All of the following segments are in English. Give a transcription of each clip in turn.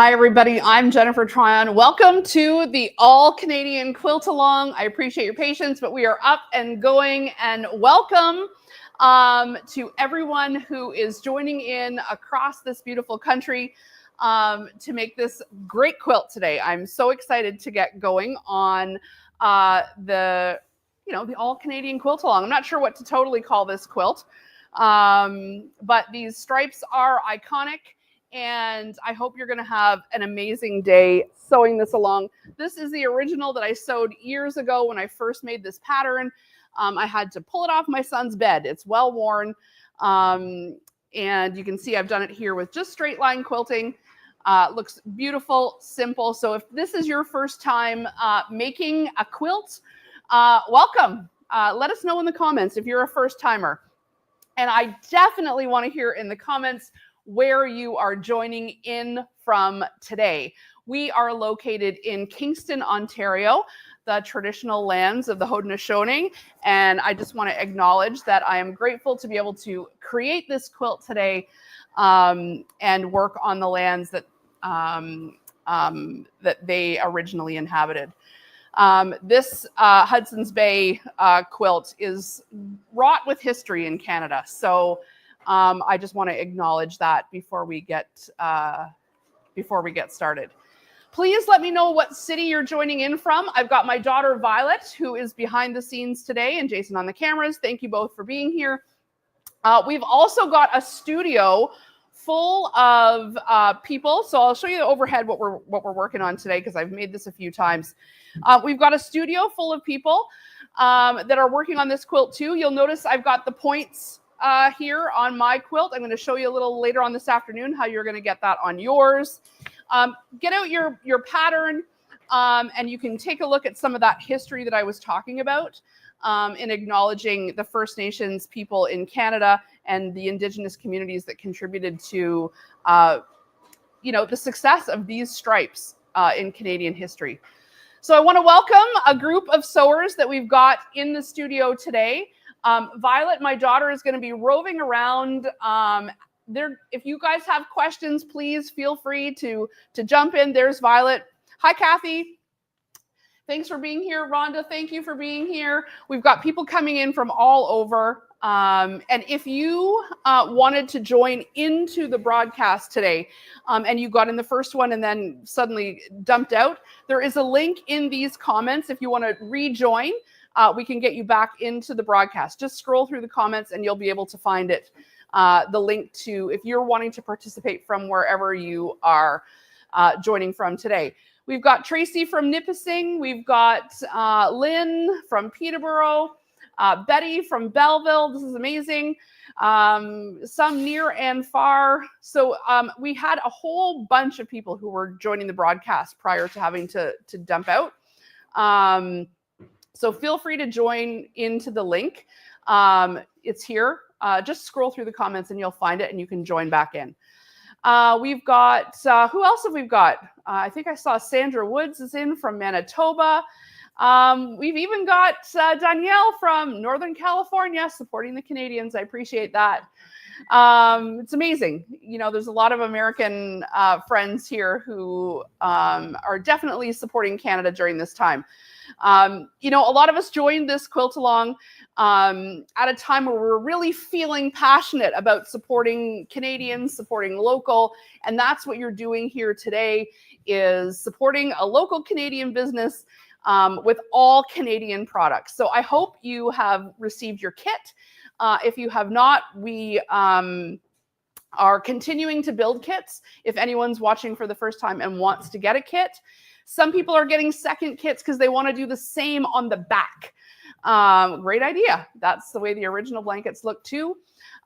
Hi, everybody. I'm Jennifer Tryon. Welcome to the All Canadian Quilt Along. I appreciate your patience, but we are up and going. And welcome to everyone who is joining in across this beautiful country to make this great quilt today. I'm so excited to get going on the All Canadian Quilt Along. I'm not sure what to totally call this quilt, but these stripes are iconic. And I hope you're going to have an amazing day sewing this along. This is the original that I sewed years ago when I first made this pattern. I had to pull it off my son's bed. It's well worn. And you can see I've done it here with just straight line quilting. Looks beautiful, simple. So if this is your first time making a quilt, welcome. Let us know in the comments if you're a first timer. And I definitely want to hear in the comments where you are joining in from today. We are located in Kingston, Ontario, the traditional lands of the Haudenosaunee. And I just want to acknowledge that I am grateful to be able to create this quilt today and work on the lands that they originally inhabited. This Hudson's Bay quilt is wrought with history in Canada. So I just want to acknowledge that before we get started. Please let me know what city you're joining in from. I've got my daughter Violet, who is behind the scenes today, and Jason on the cameras. Thank you both for being here. We've also got a studio full of people. So I'll show you the overhead what we're working on today, because I've made this a few times. We've got a studio full of people that are working on this quilt too. You'll notice I've got the points here on my quilt. I'm going to show you a little later on this afternoon how you're going to get that on yours. Get out your pattern and you can take a look at some of that history that I was talking about in acknowledging the First Nations people in Canada and the Indigenous communities that contributed to the success of these stripes in Canadian history. So I want to welcome a group of sewers that we've got in the studio today. Violet, my daughter, is going to be roving around. If you guys have questions, please feel free to jump in. There's Violet. Hi, Kathy. Thanks for being here. Rhonda, thank you for being here. We've got people coming in from all over. And if you wanted to join into the broadcast today and you got in the first one and then suddenly dumped out, there is a link in these comments if you want to rejoin. We can get you back into the broadcast. Just scroll through the comments and you'll be able to find it. The link to if you're wanting to participate from wherever you are joining from today. We've got Tracy from Nipissing. We've got Lynn from Peterborough. Betty from Belleville. This is amazing. Some near and far. So we had a whole bunch of people who were joining the broadcast prior to having to dump out. So feel free to join into the link. It's here. Just scroll through the comments and you'll find it and you can join back in. We've got, who else have we got? I think I saw Sandra Woods is in from Manitoba. We've even got Danielle from Northern California supporting the Canadians. I appreciate that. It's amazing. There's a lot of American friends here who are definitely supporting Canada during this time. A lot of us joined this quilt along at a time where we're really feeling passionate about supporting Canadians, supporting local, and that's what you're doing here today is supporting a local Canadian business with all Canadian products. So I hope you have received your kit. If you have not, we are continuing to build kits. If anyone's watching for the first time and wants to get a kit, some people are getting second kits because they want to do the same on the back. Great idea. That's the way the original blankets look too.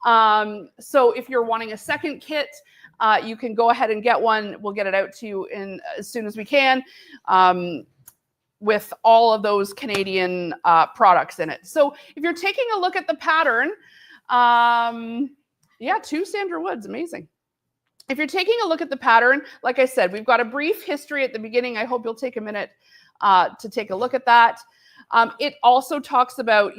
So if you're wanting a second kit, you can go ahead and get one. We'll get it out to you as soon as we can. With all of those Canadian products in it. So if you're taking a look at the pattern, two Sandra Woods, amazing. If you're taking a look at the pattern, like I said, we've got a brief history at the beginning. I hope you'll take a minute to take a look at that. It also talks about,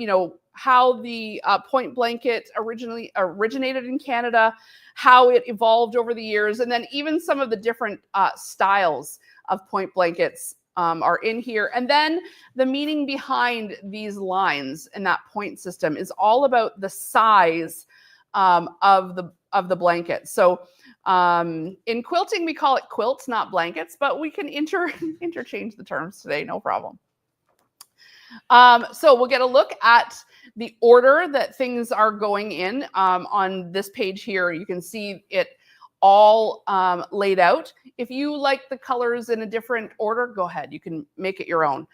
how the point blanket originally originated in Canada, how it evolved over the years, and then even some of the different styles of point blankets are in here. And then the meaning behind these lines and that point system is all about the size of the blanket. So in quilting, we call it quilts, not blankets, but we can interchange the terms today, no problem. So we'll get a look at the order that things are going in on this page here. You can see it all laid out. If you like the colors in a different order, go ahead. You can make it your own.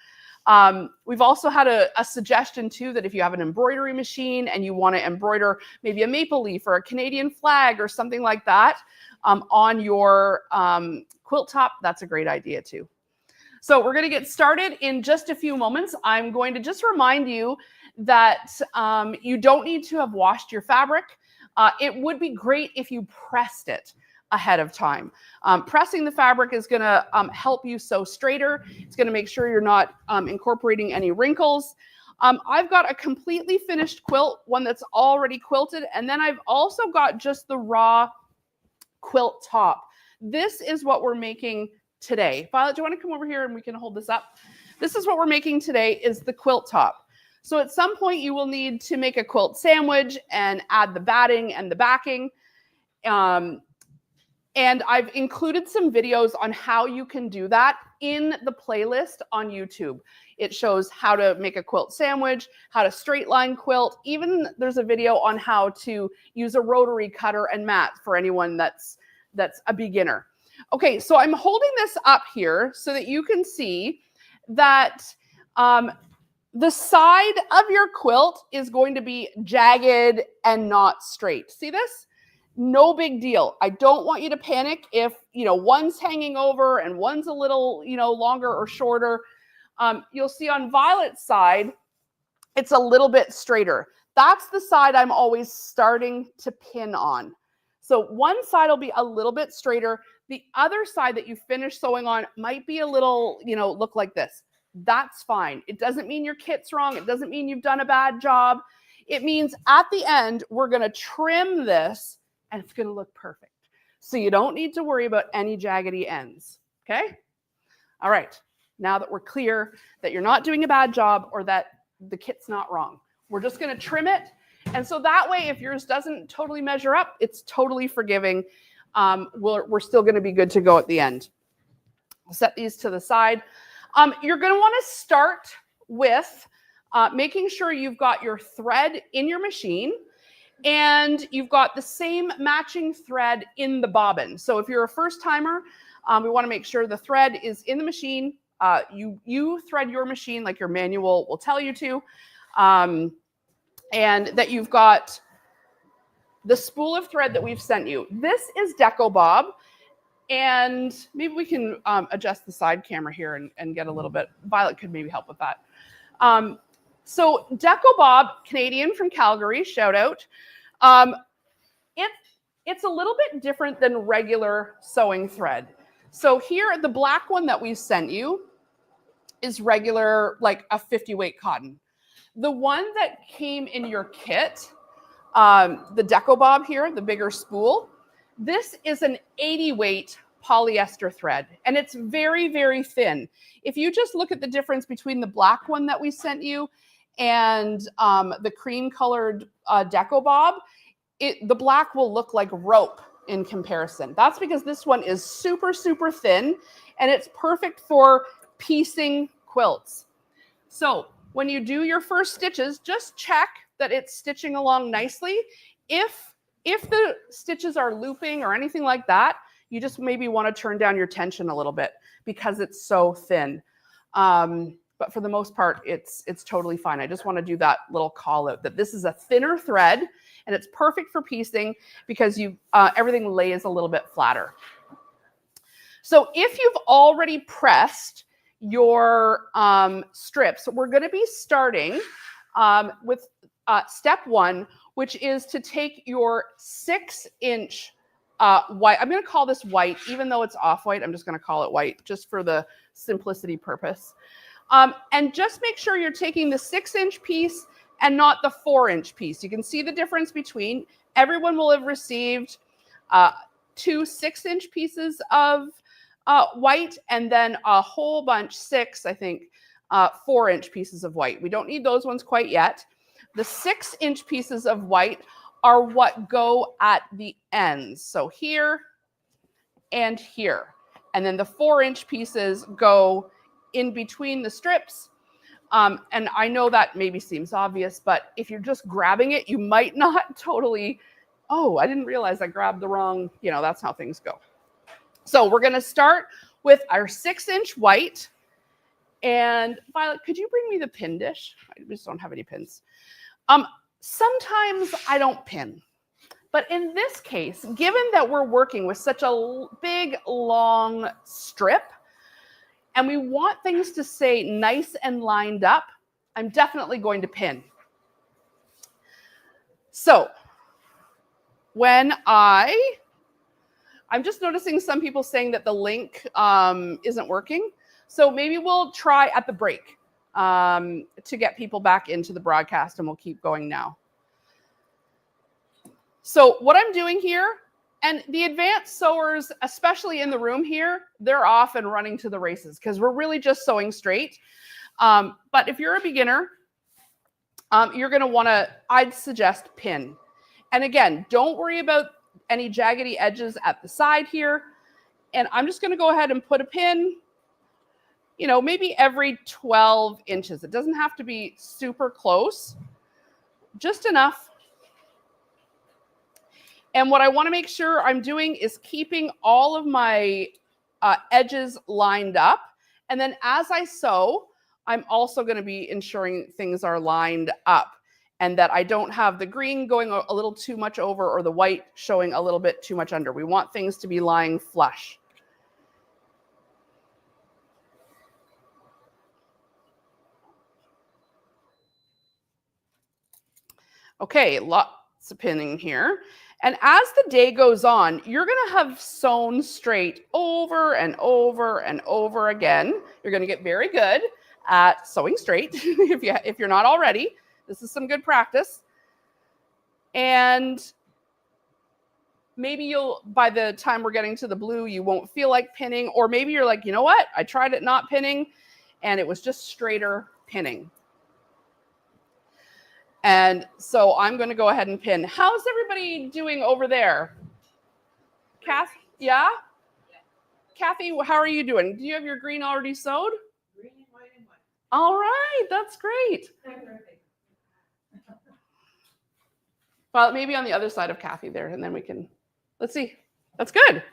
We've also had a suggestion too that if you have an embroidery machine and you want to embroider maybe a maple leaf or a Canadian flag or something like that on your quilt top, that's a great idea too. So we're going to get started in just a few moments. I'm going to just remind you that you don't need to have washed your fabric. It would be great if you pressed it ahead of time. Pressing the fabric is going to help you sew straighter. It's going to make sure you're not incorporating any wrinkles. I've got a completely finished quilt, one that's already quilted, and then I've also got just the raw quilt top. This is what we're making today. Violet, do you want to come over here and we can hold this up? This is what we're making today, is the quilt top. So at some point you will need to make a quilt sandwich and add the batting and the backing. And I've included some videos on how you can do that in the playlist on YouTube. It shows how to make a quilt sandwich, how to straight line quilt. Even there's a video on how to use a rotary cutter and mat for anyone that's a beginner. Okay, so I'm holding this up here so that you can see that the side of your quilt is going to be jagged and not straight. See this? No big deal. I don't want you to panic if, one's hanging over and one's a little, longer or shorter. You'll see on Violet's side, it's a little bit straighter. That's the side I'm always starting to pin on. So one side will be a little bit straighter. The other side that you finish sewing on might be a little, look like this. That's fine. It doesn't mean your kit's wrong. It doesn't mean you've done a bad job. It means at the end, we're going to trim this and it's going to look perfect. So you don't need to worry about any jaggedy ends. Okay? All right. Now that we're clear that you're not doing a bad job or that the kit's not wrong, we're just going to trim it. And so that way, if yours doesn't totally measure up, it's totally forgiving. We're still going to be good to go at the end. I'll set these to the side. You're going to want to start with making sure you've got your thread in your machine and you've got the same matching thread in the bobbin. So if you're a first timer, we want to make sure the thread is in the machine. You thread your machine like your manual will tell you to, and that you've got the spool of thread that we've sent you. This is Deco Bob, and maybe we can adjust the side camera here and get a little bit. Violet could maybe help with that. So Deco Bob, Canadian from Calgary, shout out. It's a little bit different than regular sewing thread. So here, the black one that we sent you is regular, like a 50 weight cotton. The one that came in your kit, the Deco Bob here, the bigger spool, this is an 80 weight polyester thread, and it's very, very thin. If you just look at the difference between the black one that we sent you and the cream colored Deco Bob, the black will look like rope in comparison. That's because this one is super, super thin, and it's perfect for piecing quilts. So when you do your first stitches, just check that it's stitching along nicely. If the stitches are looping or anything like that, you just maybe want to turn down your tension a little bit because it's so thin. But for the most part, it's totally fine. I just want to do that little call out that this is a thinner thread and it's perfect for piecing because everything lays a little bit flatter. So if you've already pressed your strips, we're going to be starting with step one, which is to take your 6-inch white. I'm going to call this white, even though it's off-white. I'm just going to call it white just for the simplicity purpose. And just make sure you're taking the 6-inch piece and not the 4-inch piece. You can see the difference between. Everyone will have received 2 6-inch pieces of white, and then a whole bunch, 6, I think, 4-inch pieces of white. We don't need those ones quite yet. The 6-inch pieces of white are what go at the ends. So here and here. And then the 4-inch pieces go in between the strips. And I know that maybe seems obvious, but if you're just grabbing it, you might not totally, oh, I didn't realize I grabbed the wrong, that's how things go. So we're going to start with our 6-inch white. And Violet, could you bring me the pin dish? I just don't have any pins. Sometimes I don't pin. But in this case, given that we're working with such a big, long strip, and we want things to stay nice and lined up, I'm definitely going to pin. So when I'm just noticing some people saying that the link isn't working. So maybe we'll try at the break to get people back into the broadcast, and we'll keep going now. So what I'm doing here, and the advanced sewers, especially in the room here, they're off and running to the races because we're really just sewing straight. But if you're a beginner, you're going to want to, I'd suggest pin. And again, don't worry about any jaggedy edges at the side here. And I'm just going to go ahead and put a pin, maybe every 12 inches. It doesn't have to be super close, just enough. And what I want to make sure I'm doing is keeping all of my edges lined up. And then as I sew, I'm also going to be ensuring things are lined up and that I don't have the green going a little too much over or the white showing a little bit too much under. We want things to be lying flush. Okay, lots of pinning here. And as the day goes on, you're going to have sewn straight over and over and over again. You're going to get very good at sewing straight if you're not already. This is some good practice. And maybe by the time we're getting to the blue, you won't feel like pinning. Or maybe you're like, you know what? I tried it not pinning, and it was just straighter pinning. And so I'm going to go ahead and pin. How's everybody doing over there? Kathy, yeah? Kathy, how are you doing? Do you have your green already sewed? Green, white, and white. All right, that's great. Well, maybe on the other side of Kathy there, and then we can, let's see. That's good.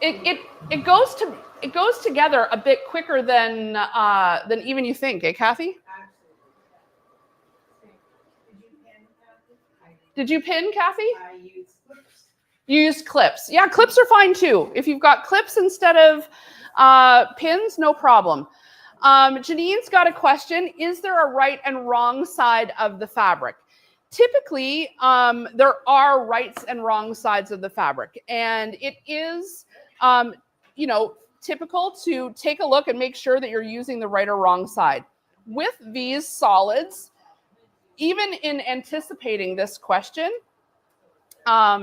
It goes together a bit quicker than even you think, eh, Kathy? Did you pin, Kathy? I used clips. You used clips. Yeah, clips are fine too. If you've got clips instead of pins, no problem. Janine's got a question. Is there a right and wrong side of the fabric? Typically, there are rights and wrong sides of the fabric, and it is typical to take a look and make sure that you're using the right or wrong side. With these solids, even in anticipating this question, I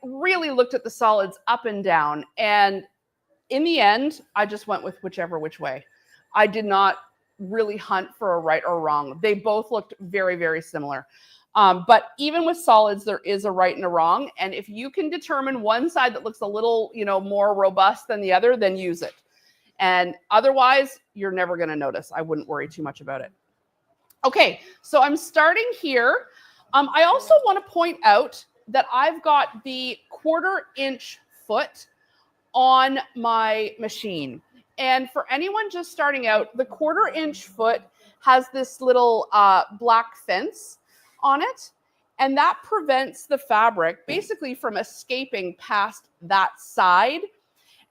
really looked at the solids up and down, and in the end, I just went with which way. I did not really hunt for a right or wrong. They both looked very, very similar. But even with solids, there is a right and a wrong. And if you can determine one side that looks a little, more robust than the other, then use it. And otherwise, you're never going to notice. I wouldn't worry too much about it. Okay, so I'm starting here. I also want to point out that I've got the 1/4 inch foot on my machine. And for anyone just starting out, the 1/4 inch foot has this little black fence on it, and that prevents the fabric basically from escaping past that side.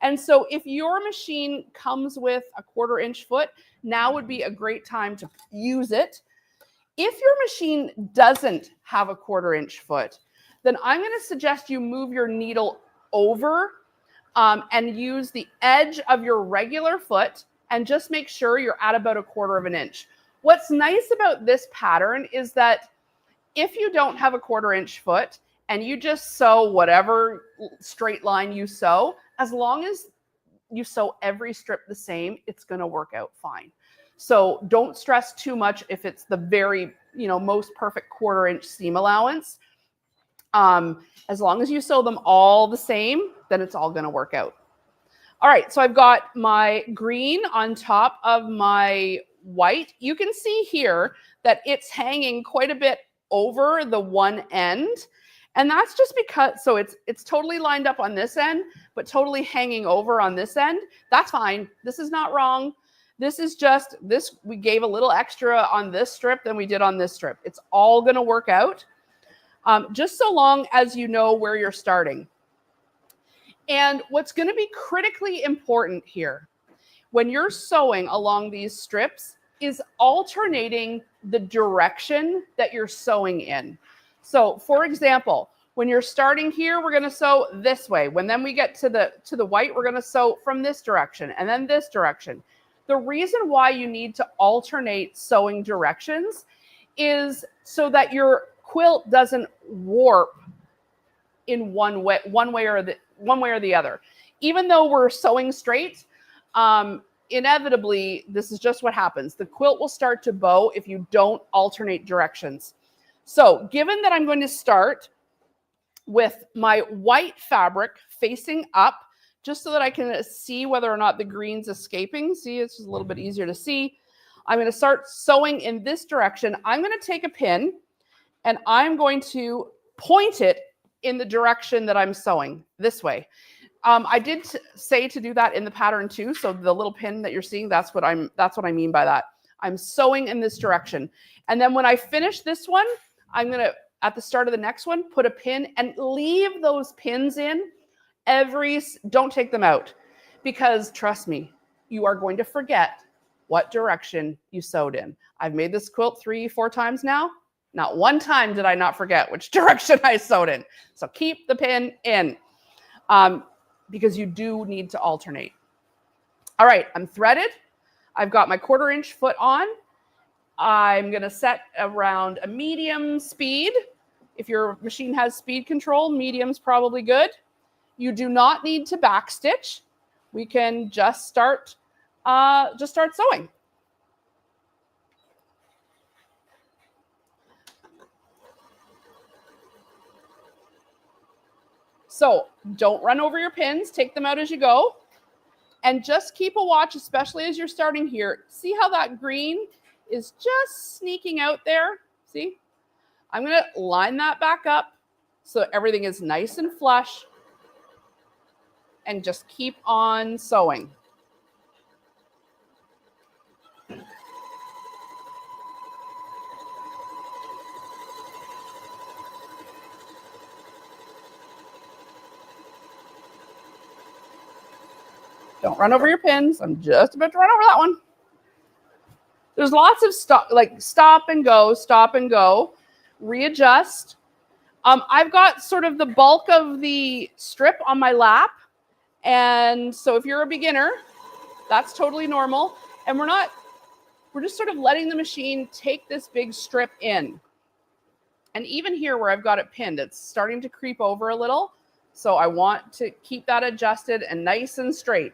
And so if your machine comes with a 1/4 inch foot, now would be a great time to use it. If your machine doesn't have a 1/4 inch foot, then I'm going to suggest you move your needle over and use the edge of your regular foot and just make sure you're at about 1/4 inch. What's nice about this pattern is that if you don't have a 1/4 inch foot and you just sew whatever straight line you sew, as long as you sew every strip the same, it's going to work out fine. So don't stress too much if it's the very, most perfect 1/4 inch seam allowance. As long as you sew them all the same, then it's all going to work out. All right, so I've got my green on top of my white. You can see here that it's hanging quite a bit over the one end. And that's just because, so it's totally lined up on this end, but totally hanging over on this end. That's fine. This is not wrong. This is just, we gave a little extra on this strip than we did on this strip. It's all going to work out, just so long as you know where you're starting. And what's going to be critically important here when you're sewing along these strips is alternating the direction that you're sewing in. So for example, when you're starting here, we're going to sew this way. When then we get to the white, we're going to sew from this direction and then this direction. The reason why you need to alternate sewing directions is so that your quilt doesn't warp in one way or the other. Even though we're sewing straight, inevitably, this is just what happens. The quilt will start to bow if you don't alternate directions. So given that I'm going to start with my white fabric facing up, just so that I can see whether or not the green's escaping. See, it's just a little bit easier to see. I'm going to start sewing in this direction. I'm going to take a pin and I'm going to point it in the direction that I'm sewing this way. I did say to do that in the pattern too. So the little pin that you're seeing, that's what I mean by that. I'm sewing in this direction. And then when I finish this one, I'm going to, at the start of the next one, put a pin and leave those pins in don't take them out, because trust me, you are going to forget what direction you sewed in. I've made this quilt 3-4 times now. Not one time did I not forget which direction I sewed in. So keep the pin in, because you do need to alternate. All right, I'm threaded. I've got my 1/4 inch foot on. I'm going to set around a medium speed. If your machine has speed control, medium's probably good. You do not need to backstitch. We can just start sewing. So don't run over your pins. Take them out as you go. And just keep a watch, especially as you're starting here. See how that green is just sneaking out there? See? I'm going to line that back up so everything is nice and flush. And just keep on sewing. Don't run over your pins. I'm just about to run over that one. There's lots of stop and go, readjust. I've got sort of the bulk of the strip on my lap. And so if you're a beginner, that's totally normal. And we're just sort of letting the machine take this big strip in. And even here where I've got it pinned, it's starting to creep over a little. So I want to keep that adjusted and nice and straight.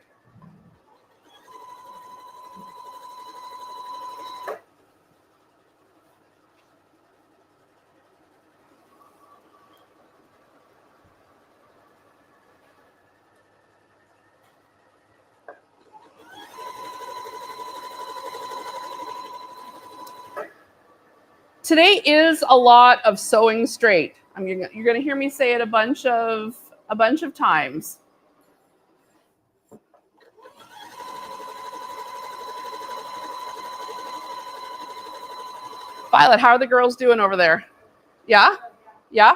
Today is a lot of sewing straight. You're going to hear me say it a bunch of times. Violet, how are the girls doing over there? Yeah? Yeah?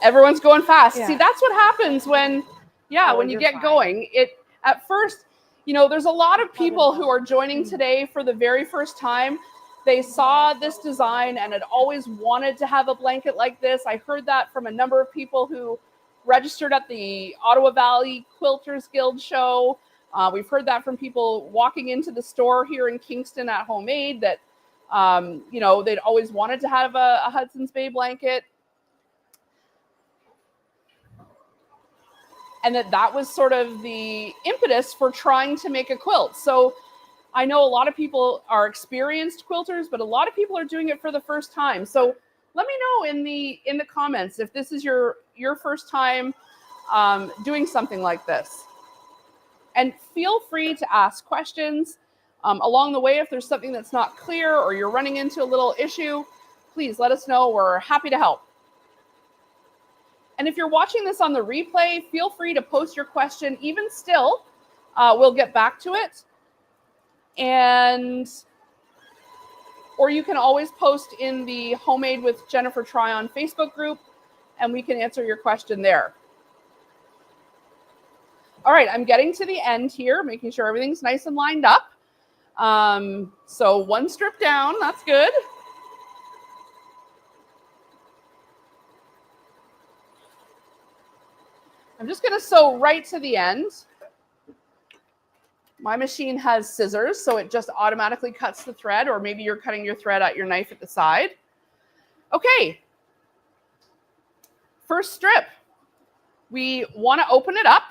Everyone's going fast. Yeah. See, that's what happens when you get going. At first, there's a lot of people who are joining today for the very first time. They saw this design and had always wanted to have a blanket like this. I heard that from a number of people who registered at the Ottawa Valley Quilters Guild show. We've heard that from people walking into the store here in Kingston at Homemade that, you know, they'd always wanted to have a Hudson's Bay blanket. And that was sort of the impetus for trying to make a quilt. So I know a lot of people are experienced quilters, but a lot of people are doing it for the first time. So let me know in the comments if this is your first time doing something like this. And feel free to ask questions along the way. If there's something that's not clear or you're running into a little issue, please let us know. We're happy to help. And if you're watching this on the replay, feel free to post your question. Even still, we'll get back to it. Or you can always post in the Homemade with Jennifer Tryon Facebook group, and we can answer your question there. All right, I'm getting to the end here, making sure everything's nice and lined up. So one strip down, that's good. I'm just going to sew right to the end. My machine has scissors, so it just automatically cuts the thread, or maybe you're cutting your thread at your knife at the side. Okay. First strip. We want to open it up.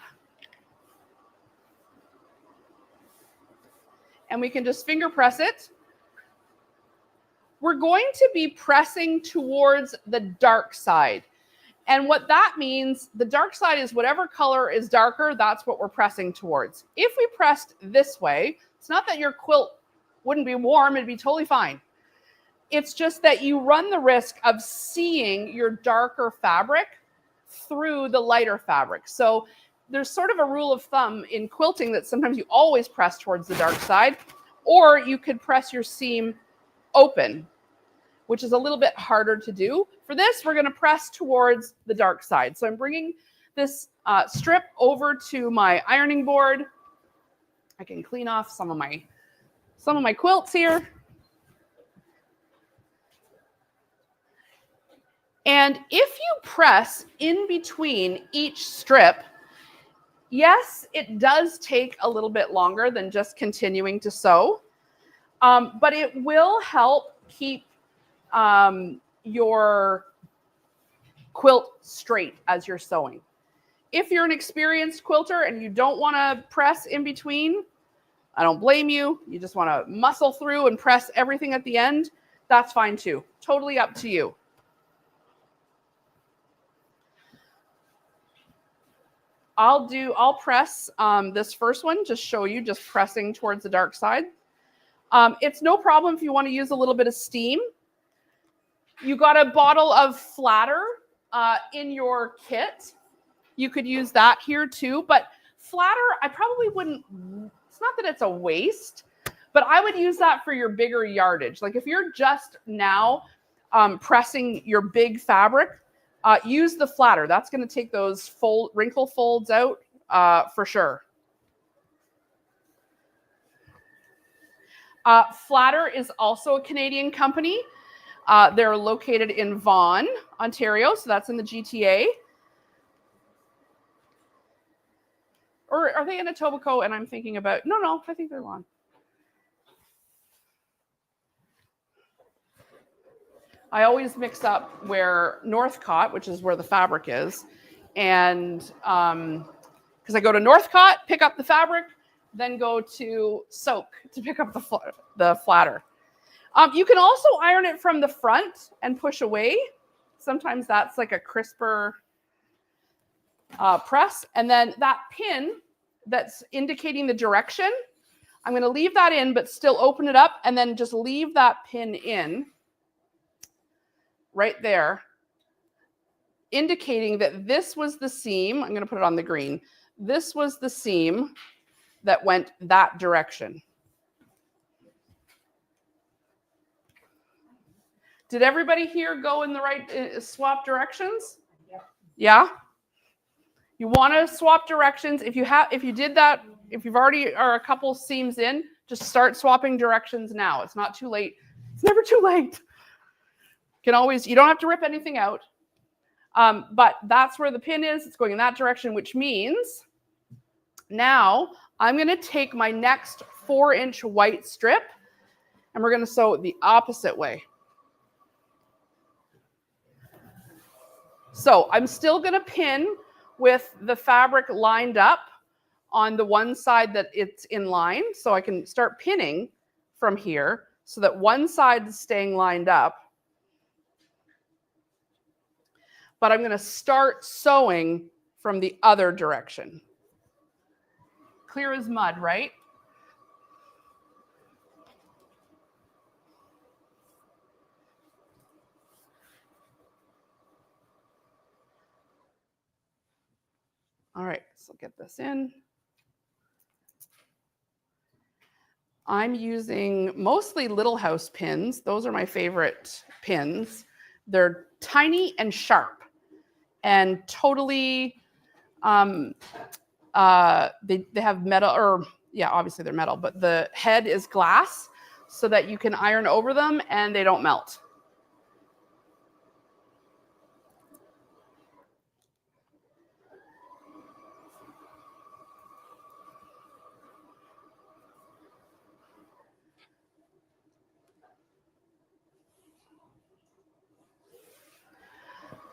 And we can just finger press it. We're going to be pressing towards the dark side. And what that means, the dark side is whatever color is darker, that's what we're pressing towards. If we pressed this way, it's not that your quilt wouldn't be warm, it'd be totally fine. It's just that you run the risk of seeing your darker fabric through the lighter fabric. So there's sort of a rule of thumb in quilting that sometimes you always press towards the dark side, or you could press your seam open, which is a little bit harder to do. For this, we're going to press towards the dark side. So I'm bringing this strip over to my ironing board. I can clean off some of my quilts here. And if you press in between each strip, yes, it does take a little bit longer than just continuing to sew, but it will help keep your quilt straight as you're sewing. If you're an experienced quilter and you don't want to press in between, I don't blame you. You just want to muscle through and press everything at the end. That's fine too. Totally up to you. I'll press this first one, just show you, just pressing towards the dark side. It's no problem if you want to use a little bit of steam. You got a bottle of flatter in your kit. You could use that here too, but flatter, I probably wouldn't, it's not that it's a waste, but I would use that for your bigger yardage. Like if you're just now pressing your big fabric, use the flatter. That's going to take those wrinkle folds out for sure. Flatter is also a Canadian company. They're located in Vaughan, Ontario, so that's in the GTA. Or are they in Etobicoke? And I'm thinking about, no, I think they're Vaughan. I always mix up where Northcott, which is where the fabric is, and because I go to Northcott, pick up the fabric, then go to Soak to pick up the flatter. You can also iron it from the front and push away. Sometimes that's like a crisper press. And then that pin that's indicating the direction, I'm going to leave that in, but still open it up and then just leave that pin in right there, indicating that this was the seam. I'm going to put it on the green. This was the seam that went that direction. Did everybody here go in the right swap directions? Yeah. You want to swap directions. If you did that, if you've already are a couple seams in, just start swapping directions now. It's not too late. It's never too late. You don't have to rip anything out. But that's where the pin is. It's going in that direction, which means now I'm going to take my next 4-inch white strip and we're going to sew it the opposite way. So I'm still going to pin with the fabric lined up on the one side that it's in line. So I can start pinning from here so that one side is staying lined up. But I'm going to start sewing from the other direction. Clear as mud, right? All right, so get this in. I'm using mostly Little House pins. Those are my favorite pins. They're tiny and sharp and totally, they have metal, or yeah, obviously they're metal, but the head is glass so that you can iron over them and they don't melt.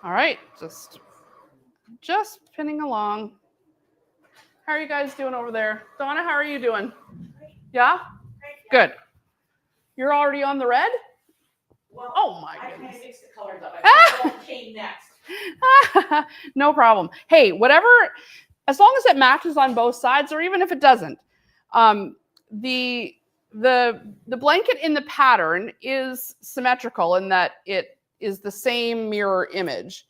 All right, just pinning along. How are you guys doing over there? Donna, how are you doing? Yeah? Good. You're already on the red? Well, Oh my I goodness. kind of mixed the colors up. I think what came next. No problem. Hey, whatever, as long as it matches on both sides, or even if it doesn't. The blanket in the pattern is symmetrical in that it is the same mirror image.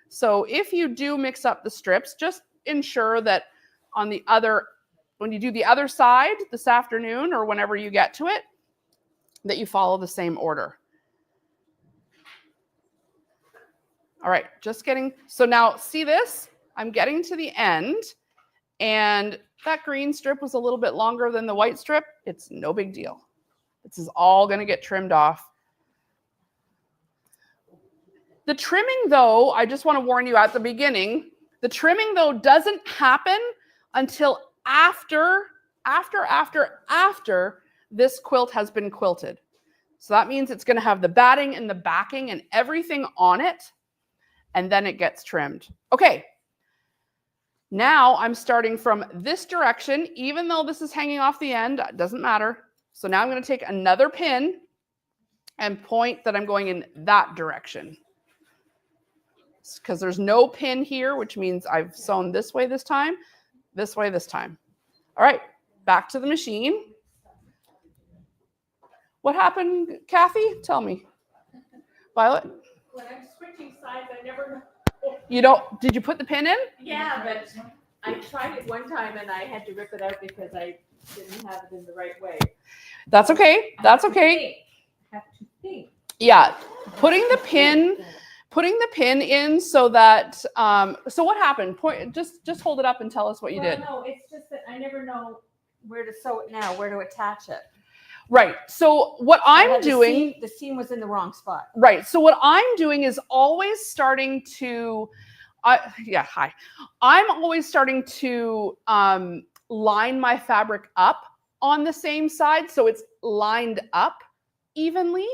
So if you do mix up the strips, just ensure that on the other, when you do the other side this afternoon or whenever you get to it, that you follow the same order. All right, just getting, so now see this? I'm getting to the end and that green strip was a little bit longer than the white strip. It's no big deal. This is all going to get trimmed off. The trimming though, I just want to warn you at the beginning, the trimming though doesn't happen until after this quilt has been quilted. So that means it's going to have the batting and the backing and everything on it, and then it gets trimmed. Okay, now I'm starting from this direction, even though this is hanging off the end, it doesn't matter. So now I'm going to take another pin and point that I'm going in that direction. Because there's no pin here, which means I've sewn this way this time, this way this time. All right, back to the machine. What happened, Kathy? Tell me. Violet? When I'm switching sides, I never know. You don't, did you put the pin in? Yeah, but I tried it one time and I had to rip it out because I didn't have it in the right way. That's okay. That's okay. Have to think. Yeah, putting the pin in so that, so what happened? Point, just hold it up and tell us what you did. No, it's just that I never know where to sew it now, where to attach it. Right. So what I'm doing, the seam was in the wrong spot. right. So what I'm doing is always starting to, I'm always starting to line my fabric up on the same side so it's lined up evenly.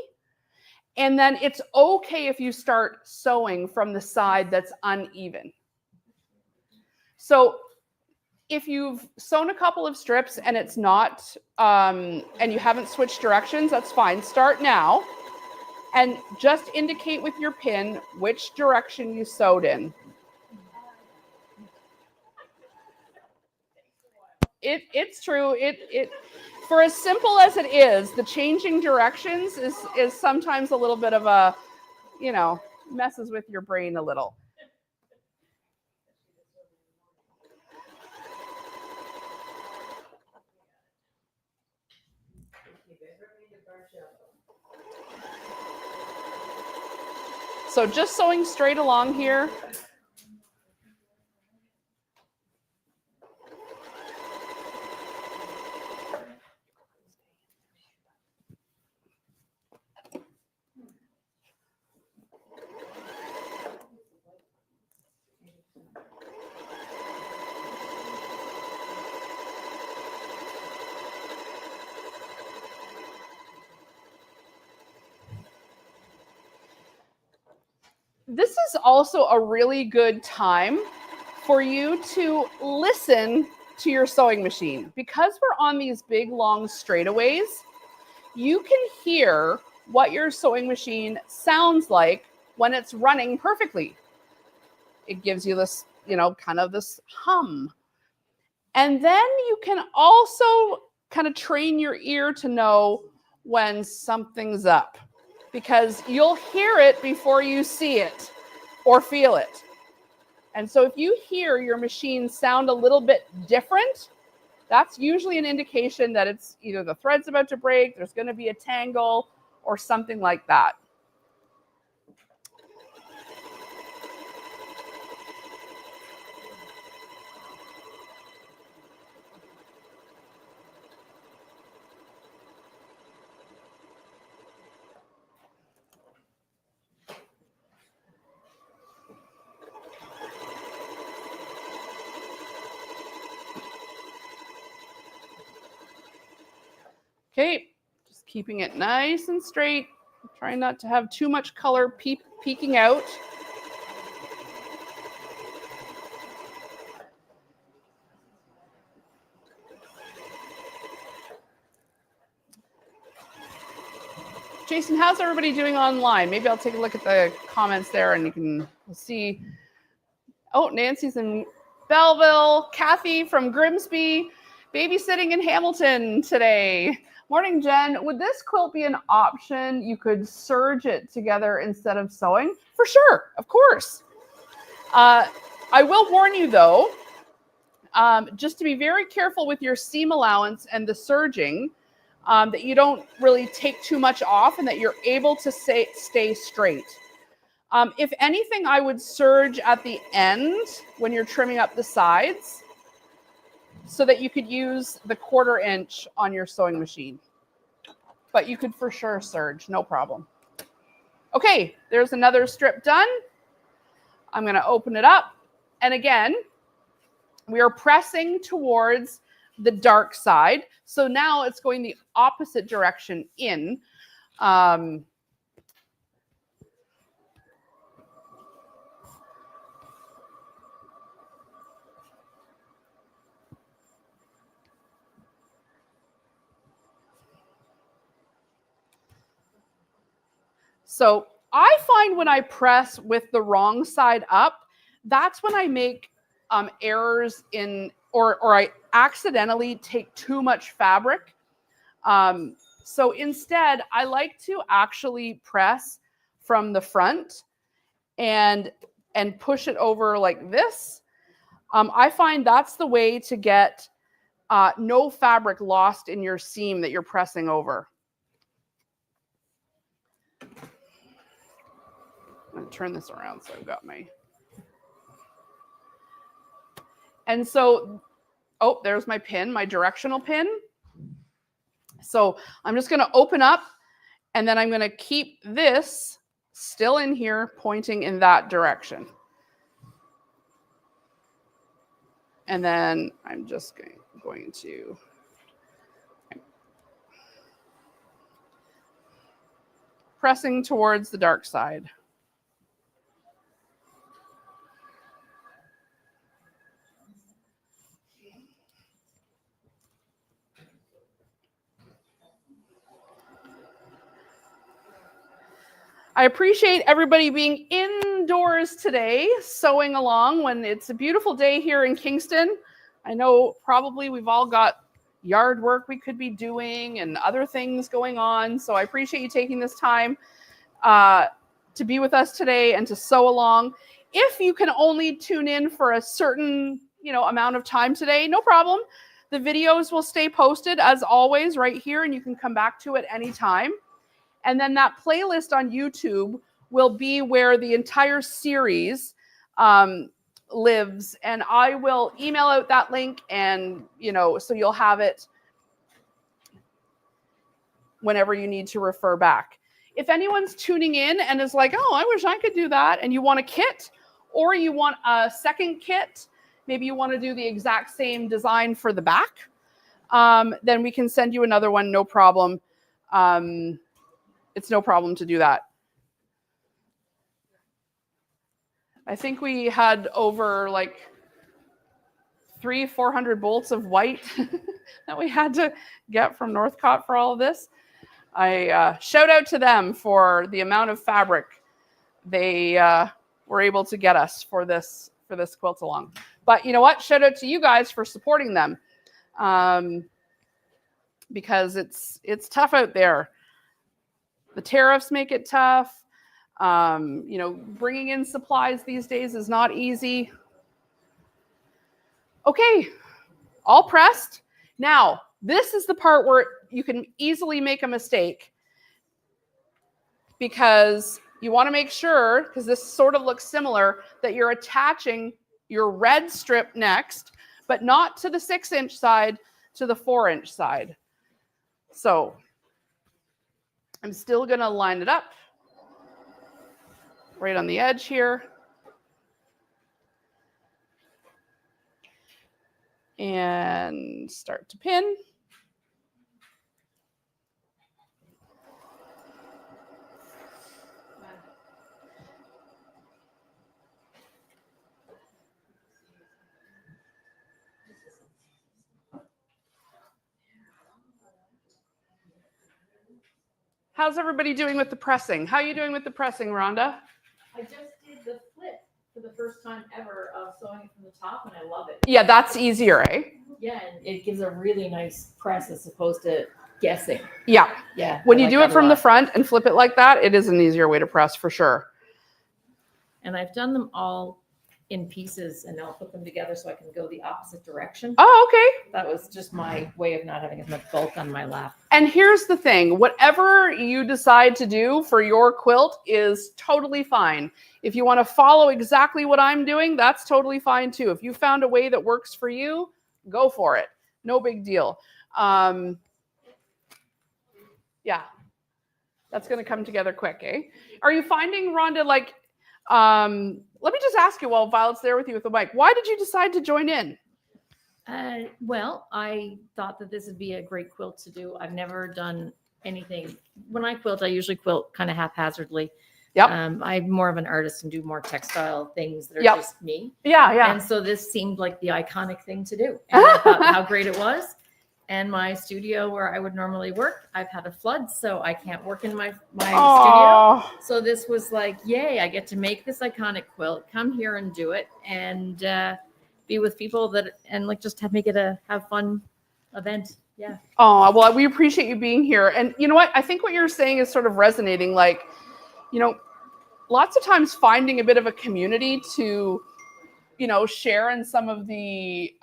And then it's okay if you start sewing from the side that's uneven. So if you've sewn a couple of strips and it's not, and you haven't switched directions, that's fine. Start now and just indicate with your pin which direction you sewed in. It's true. For as simple as it is, the changing directions is sometimes a little bit of a, messes with your brain a little. So just sewing straight along here. this is also a really good time for you to listen to your sewing machine. Because we're on these big, long straightaways, you can hear what your sewing machine sounds like when it's running perfectly. It gives you this, kind of this hum. And then you can also kind of train your ear to know when something's up, because you'll hear it before you see it or feel it. And so if you hear your machine sound a little bit different, that's usually an indication that it's either the thread's about to break, there's going to be a tangle, or something like that. Okay, just keeping it nice and straight. Trying not to have too much color peeking out. Jason, how's everybody doing online? Maybe I'll take a look at the comments there and you can see. Oh, Nancy's in Belleville. Kathy from Grimsby, babysitting in Hamilton today. Morning, Jen. Would this quilt be an option? You could serge it together instead of sewing? For sure, of course. I will warn you though, just to be very careful with your seam allowance and the serging, that you don't really take too much off and that you're able to stay straight. If anything, I would serge at the end when you're trimming up the sides so that you could use the 1/4 inch on your sewing machine. But you could for sure serge, no problem. Okay, there's another strip done. I'm going to open it up. And again, we are pressing towards the dark side. So now it's going the opposite direction in. So I find when I press with the wrong side up, that's when I make errors in, or I accidentally take too much fabric. So instead, I like to actually press from the front and push it over like this. I find that's the way to get no fabric lost in your seam that you're pressing over. I'm going to turn this around so I've got my... And so, oh, there's my pin, my directional pin. So I'm just going to open up and then I'm going to keep this still in here pointing in that direction. And then I'm just going to pressing towards the dark side. I appreciate everybody being indoors today, sewing along when it's a beautiful day here in Kingston. I know probably we've all got yard work we could be doing and other things going on. So I appreciate you taking this time to be with us today and to sew along. If you can only tune in for a certain, amount of time today, no problem. The videos will stay posted as always right here and you can come back to it anytime. And then that playlist on YouTube will be where the entire series lives. And I will email out that link and, so you'll have it whenever you need to refer back. If anyone's tuning in and is like, oh, I wish I could do that, and you want a kit or you want a second kit, maybe you want to do the exact same design for the back, then we can send you another one, no problem. It's no problem to do that. I think we had over like 300-400 bolts of white that we had to get from Northcott for all of this. I shout out to them for the amount of fabric they were able to get us for this quilt along. But you know what? Shout out to you guys for supporting them, because it's tough out there. The tariffs make it tough. You know, bringing in supplies these days is not easy. Okay, all pressed. Now, this is the part where you can easily make a mistake, because you want to make sure, because this sort of looks similar, that you're attaching your red strip next, but not to the 6-inch side, to the 4-inch side. So I'm still going to line it up right on the edge here. And start to pin. How's everybody doing with the pressing? How are you doing with the pressing, Rhonda? I just did the flip for the first time ever of sewing it from the top, and I love it. Yeah, that's easier, eh? Yeah, and it gives a really nice press as opposed to guessing. Yeah. Yeah. When you do it from the front and flip it like that, it is an easier way to press for sure. And I've done them all in pieces, and I'll put them together so I can go the opposite direction. Oh, okay. That was just my way of not having as much bulk on my lap. And here's the thing, whatever you decide to do for your quilt is totally fine. If you want to follow exactly what I'm doing, that's totally fine too. If you found a way that works for you, go for it. No big deal. Yeah, that's going to come together quick, eh? Are you finding, Rhonda, like, let me just ask you while Violet's there with you with the mic, why did you decide to join in? Well, I thought that this would be a great quilt to do. I've never done anything. When I quilt, I usually quilt kind of haphazardly. Yep. I'm more of an artist and do more textile things that are Yep. just me. Yeah, yeah. And so this seemed like the iconic thing to do. And I thought how great it was. And my studio where I would normally work, I've had a flood, so I can't work in my studio. So this was like, yay, I get to make this iconic quilt, come here and do it, and be with people that, and like just make it a have fun event. Yeah. Oh, well, we appreciate you being here. And you know what? I think what you're saying is sort of resonating. Like, you know, lots of times finding a bit of a community to, you know, share in some of the,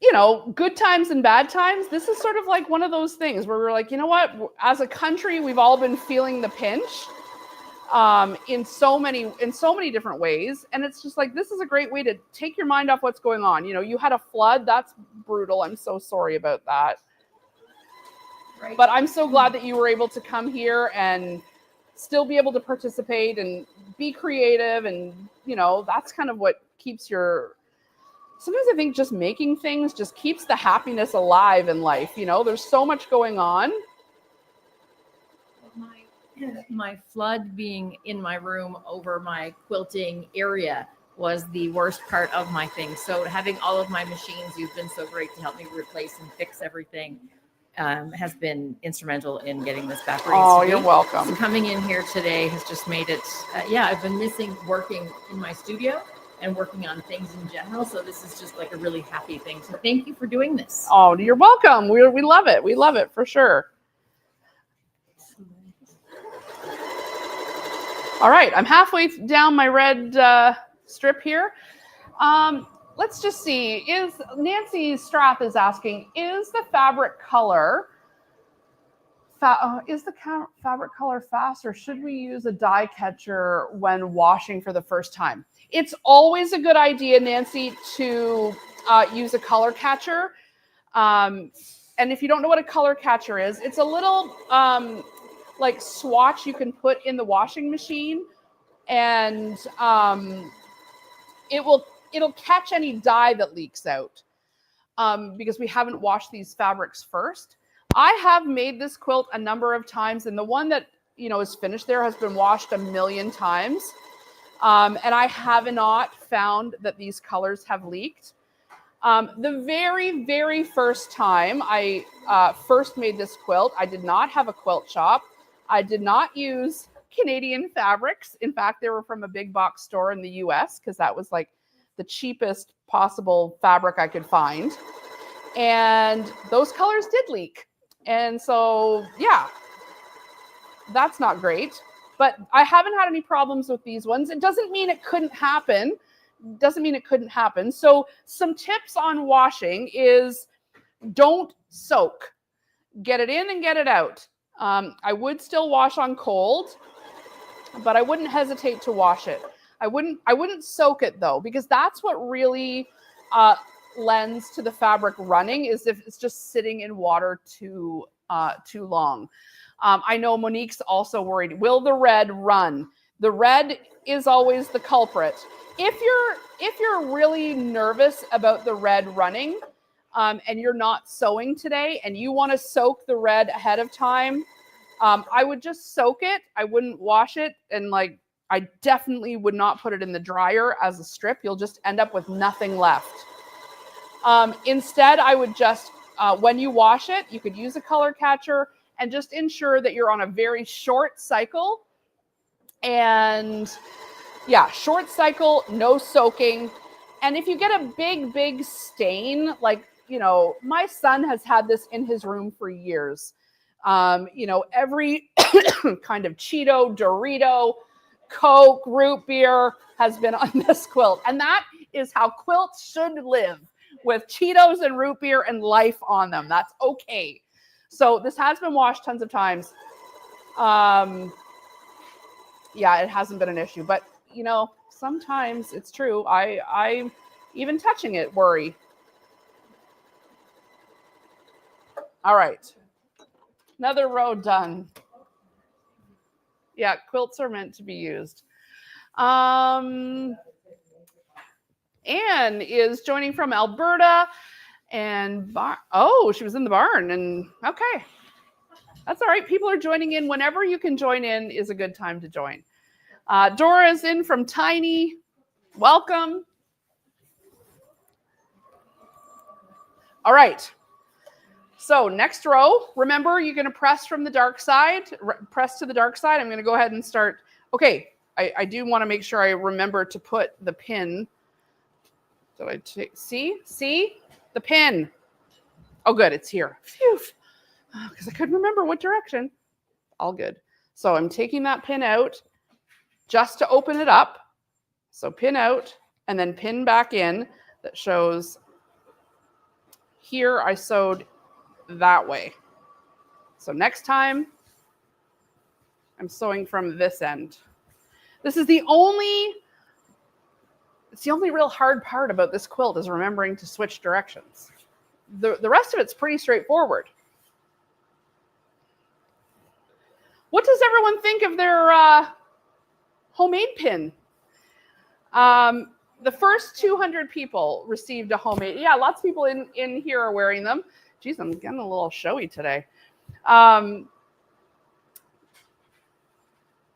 you know, good times and bad times. This is sort of like one of those things where we're like, you know what? As a country, we've all been feeling the pinch in so many different ways. And it's just like, this is a great way to take your mind off what's going on. You know, you had a flood. That's brutal. I'm so sorry about that. Right. But I'm so glad that you were able to come here and still be able to participate and be creative. And, you know, that's kind of what keeps your, sometimes I think just making things just keeps the happiness alive in life. You know, there's so much going on. My flood being in my room over my quilting area was the worst part of my thing. So having all of my machines, you've been so great to help me replace and fix everything, has been instrumental in getting this back where it needs to be. You're welcome. So coming in here today has just made it, yeah, I've been missing working in my studio and working on things in general. So this is just like a really happy thing. So thank you for doing this. Oh, you're welcome. We love it. We love it for sure. All right, I'm halfway down my red strip here. Let's just see. Is Nancy Strath is asking, is the fabric color fabric color fast, or should we use a die catcher when washing for the first time? It's always a good idea, Nancy, to use a color catcher. And if you don't know what a color catcher is, it's a little like swatch you can put in the washing machine, and it'll catch any dye that leaks out, because we haven't washed these fabrics first. I have made this quilt a number of times, and the one that, you know, is finished there has been washed a million times. And I have not found that these colors have leaked. The very, very first time I first made this quilt, I did not have a quilt shop. I did not use Canadian fabrics. In fact, they were from a big box store in the US because that was like the cheapest possible fabric I could find. And those colors did leak. And so, yeah, that's not great. But I haven't had any problems with these ones. It doesn't mean it couldn't happen. So some tips on washing is don't soak. Get it in and get it out. I would still wash on cold, but I wouldn't hesitate to wash it. I wouldn't soak it though, because that's what really lends to the fabric running, is if it's just sitting in water too long. I know Monique's also worried. Will the red run? The red is always the culprit. If you're really nervous about the red running, and you're not sewing today and you want to soak the red ahead of time, I would just soak it. I wouldn't wash it, and I definitely would not put it in the dryer as a strip. You'll just end up with nothing left. Instead, I would just, when you wash it, you could use a color catcher and just ensure that you're on a very short cycle. And yeah, short cycle, no soaking. And if you get a big stain, my son has had this in his room for years. Every kind of Cheeto, Dorito, Coke, root beer has been on this quilt. And that is how quilts should live, with Cheetos and root beer and life on them. That's okay. So this has been washed tons of times. Yeah, it hasn't been an issue, but sometimes it's true. I even touching it worry. All right. Another row done. Yeah, quilts are meant to be used. Anne is joining from Alberta, and she was in the barn, and okay. That's all right. People are joining in. Whenever you can join in is a good time to join. Dora's in from Tiny. Welcome. All right. So next row, remember, you're going to press from the dark side. Press to the dark side. I'm going to go ahead and start. Okay. I do want to make sure I remember to put the pin. So see the pin. Oh, good. It's here. Phew. Because I couldn't remember what direction. All good. So I'm taking that pin out just to open it up. So pin out and then pin back in. That shows here I sewed that way. So next time I'm sewing from this end. This is the only real hard part about this quilt, is remembering to switch directions. The rest of it's pretty straightforward. What does everyone think of their homemade pin? The first 200 people received a homemade. Yeah, lots of people in here are wearing them. Geez, I'm getting a little showy today.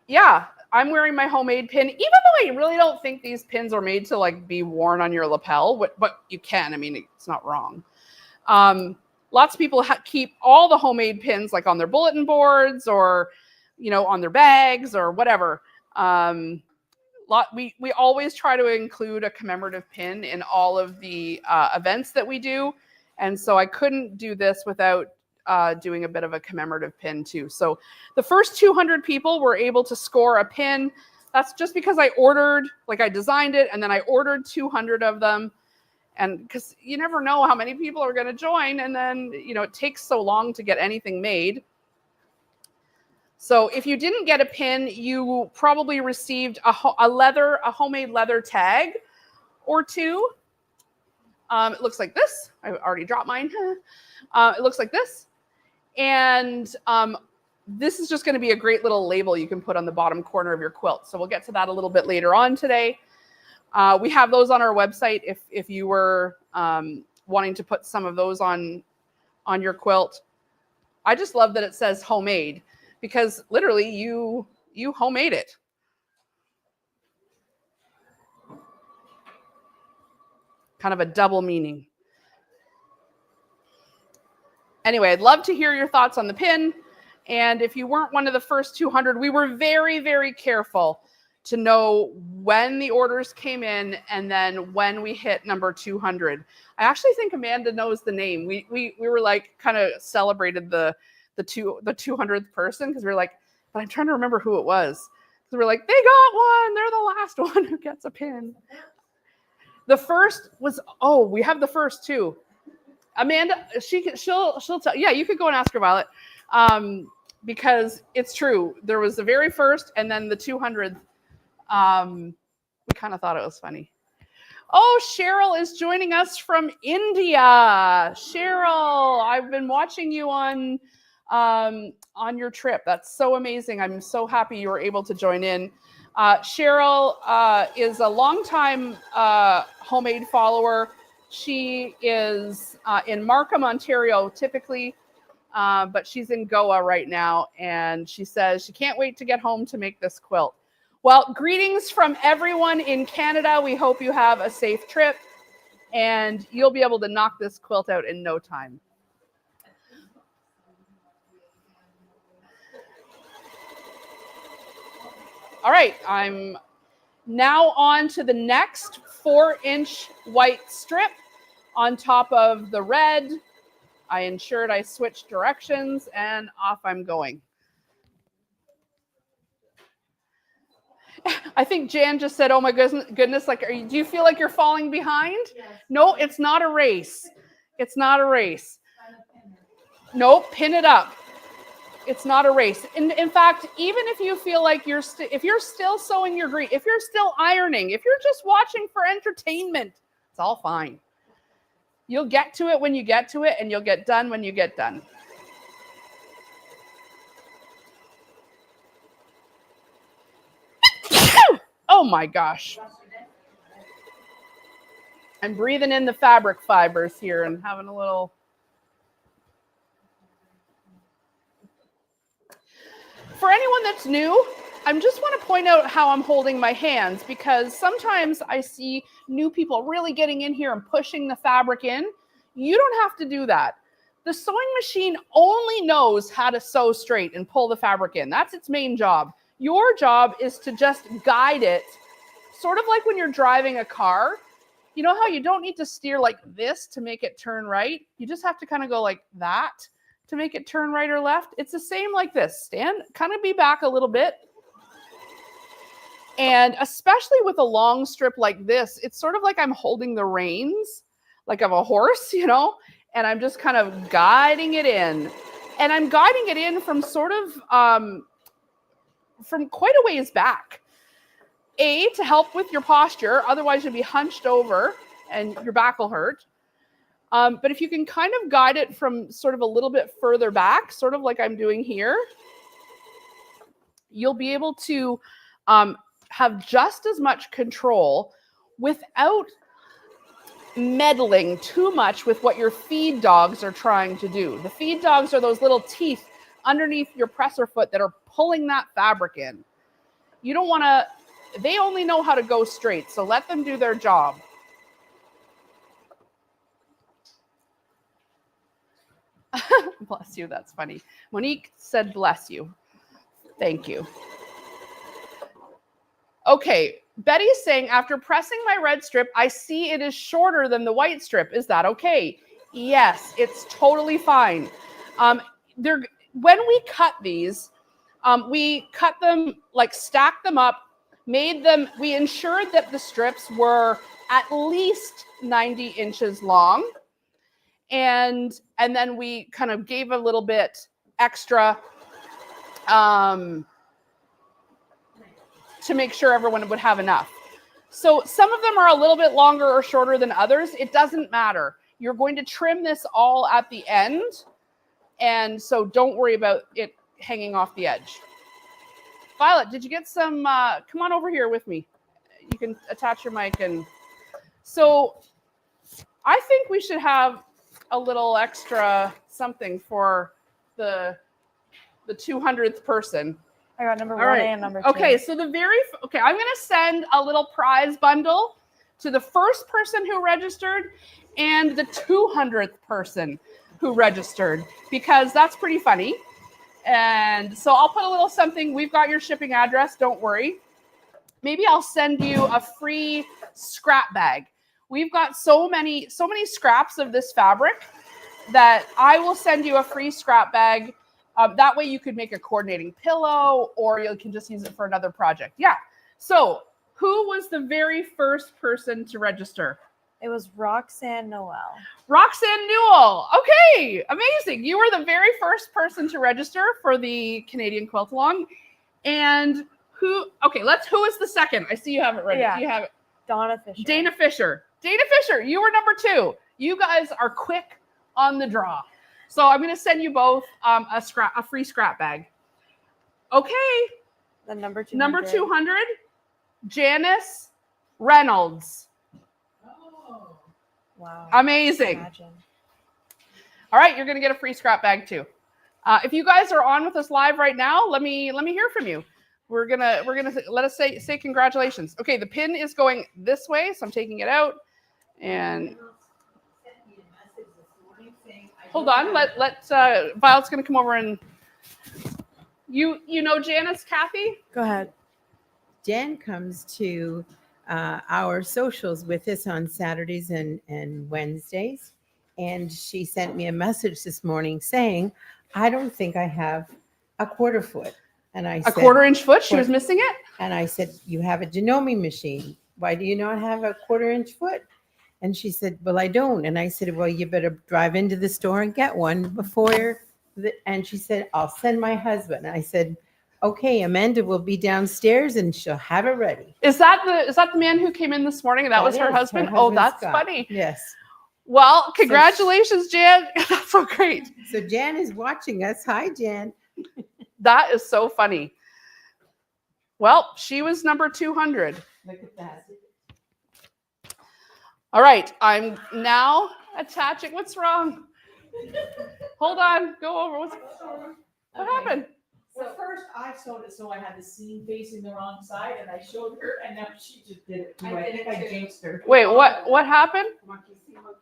Yeah, I'm wearing my homemade pin, even though I really don't think these pins are made to be worn on your lapel, but you can. I mean, it's not wrong. Lots of people keep all the homemade pins on their bulletin boards or on their bags or whatever. We always try to include a commemorative pin in all of the events that we do. And so I couldn't do this without doing a bit of a commemorative pin too. So the first 200 people were able to score a pin. That's just because I ordered, I designed it, and then I ordered 200 of them. And because you never know how many people are going to join. And then, it takes so long to get anything made. So if you didn't get a pin, you probably received a homemade leather tag or two. It looks like this. I already dropped mine. It looks like this. And this is just going to be a great little label you can put on the bottom corner of your quilt. So we'll get to that a little bit later on today. We have those on our website if you were wanting to put some of those on your quilt. I just love that it says homemade, because literally you homemade it. kind of a double meaning. Anyway, I'd love to hear your thoughts on the pin. And if you weren't one of the first 200, we were very, very careful to know when the orders came in and then when we hit number 200. I actually think Amanda knows the name. We were like kind of celebrated the 200th person because we were like, but I'm trying to remember who it was. Because we're like, they got one. They're the last one who gets a pin. The first was, we have the first too. Amanda, she'll tell. Yeah, you could go and ask her, Violet, because it's true. There was the very first, and then the 200th. We kind of thought it was funny. Oh, Cheryl is joining us from India. Cheryl, I've been watching you on your trip. That's so amazing. I'm so happy you were able to join in. Cheryl is a longtime homemade follower. She is in Markham, Ontario, typically, but she's in Goa right now, and she says she can't wait to get home to make this quilt. Well, greetings from everyone in Canada. We hope you have a safe trip, and you'll be able to knock this quilt out in no time. All right, I'm now on to the next 4-inch white strip on top of the red. I ensured I switched directions, and off I'm going. I think Jan just said, oh my goodness, like, do you feel like you're falling behind? Yes. No, it's not a race. It's not a race. Nope, pin it up. It's not a race. In fact, even if you feel like if you're still sewing your green, if you're still ironing, if you're just watching for entertainment, it's all fine. You'll get to it when you get to it, and you'll get done when you get done. Oh my gosh. I'm breathing in the fabric fibers here and having a little. For anyone that's new, I just want to point out how I'm holding my hands, because sometimes I see new people really getting in here and pushing the fabric in. You don't have to do that. The sewing machine only knows how to sew straight and pull the fabric in. That's its main job. Your job is to just guide it, sort of like when you're driving a car. You know how you don't need to steer like this to make it turn right? You just have to kind of go like that to make it turn right or left. It's the same like this. Stand, kind of be back a little bit. And especially with a long strip like this, it's sort of like I'm holding the reins, like of a horse, you know, and I'm just kind of guiding it in. And I'm guiding it in from sort of, from quite a ways back. To help with your posture, otherwise you'll be hunched over and your back will hurt. But if you can kind of guide it from sort of a little bit further back, sort of like I'm doing here, you'll be able to have just as much control without meddling too much with what your feed dogs are trying to do. The feed dogs are those little teeth underneath your presser foot that are pulling that fabric in. You don't want to, they only know how to go straight, so let them do their job. Bless you, that's funny. Monique said bless you. Thank you. Okay, Betty's saying, after pressing my red strip, I see it is shorter than the white strip. Is that okay? Yes, it's totally fine. When we cut these, we cut them, like stacked them up, we ensured that the strips were at least 90 inches long. And then we kind of gave a little bit extra to make sure everyone would have enough. So some of them are a little bit longer or shorter than others. It doesn't matter. You're going to trim this all at the end. And so don't worry about it hanging off the edge. Violet, did you get some, come on over here with me. You can attach your mic. And so I think we should have a little extra something for the 200th person. I got number 1 right. and number 2. Okay, so I'm going to send a little prize bundle to the first person who registered and the 200th person who registered, because that's pretty funny. And so I'll put a little something. We've got your shipping address. Don't worry. Maybe I'll send you a free scrap bag. We've got so many scraps of this fabric that I will send you a free scrap bag. That way you could make a coordinating pillow, or you can just use it for another project. Yeah. So who was the very first person to register? It was Roxanne Noel. Roxanne Newell. Okay, amazing. You were the very first person to register for the Canadian Quilt Along. And who is the second? I see you have it ready. Yeah. You have it. Donna Fisher. Dana Fisher. Dana Fisher, you were number 2. You guys are quick on the draw. So I'm going to send you both a free scrap bag. Okay. The number 200. Number 200, Janice Reynolds. Oh. Wow. Amazing. Imagine. All right, you're going to get a free scrap bag too. If you guys are on with us live right now, let me hear from you. We're gonna let us say congratulations. Okay, the pin is going this way, so I'm taking it out. And hold on, let Violet's gonna come over and you know Janice, Kathy? Go ahead. Jan comes to our socials with us on Saturdays and Wednesdays. And she sent me a message this morning saying, I don't think I have a quarter foot. And I said, 1/4 inch foot, she was missing it? And I said, you have a Janome machine. Why do you not have a 1/4 inch foot? And she said, well, I don't. And I said, well, you better drive into the store and get one before. And she said, I'll send my husband. And I said, okay, Amanda will be downstairs and she'll have it ready. Is that the man who came in this morning? That was her husband? Oh, that's Scott. Funny. Yes. Well, congratulations, Jan. That's so great. So Jan is watching us. Hi, Jan. That is so funny. Well, she was number 200. Look at that. All right, I'm now attaching. What's wrong? Hold on. Go over. What happened? Well, first I sewed it so I had the seam facing the wrong side, and I showed her, and now she just did it too. I think I jinxed her. Wait, what happened?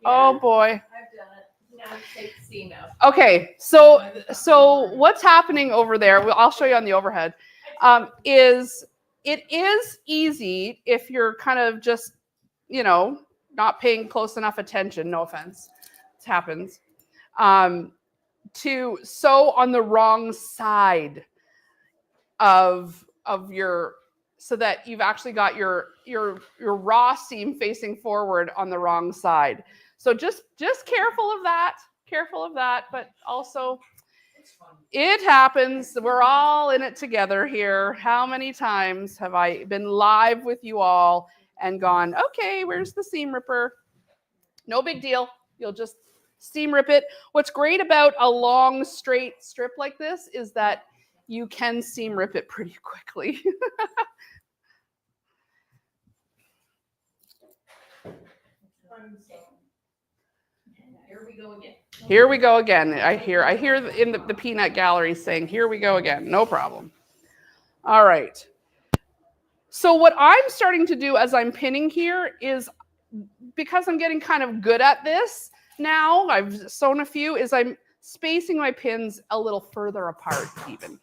Oh boy. I've done it. Now take the seam out. Okay, so what's happening over there? I'll show you on the overhead. Is it is easy if you're kind of just, not paying close enough attention. No offense, it happens. To sew on the wrong side of your, so that you've actually got your raw seam facing forward on the wrong side. So just careful of that, but also it happens. We're all in it together here. How many times have I been live with you all and gone, okay, where's the seam ripper? No big deal. You'll just seam rip it. What's great about a long straight strip like this is that you can seam rip it pretty quickly. Here we go again. Here we go again. I hear in the peanut gallery saying, here we go again. No problem. All right. So what I'm starting to do as I'm pinning here is, because I'm getting kind of good at this now, I've sewn a few, is I'm spacing my pins a little further apart even.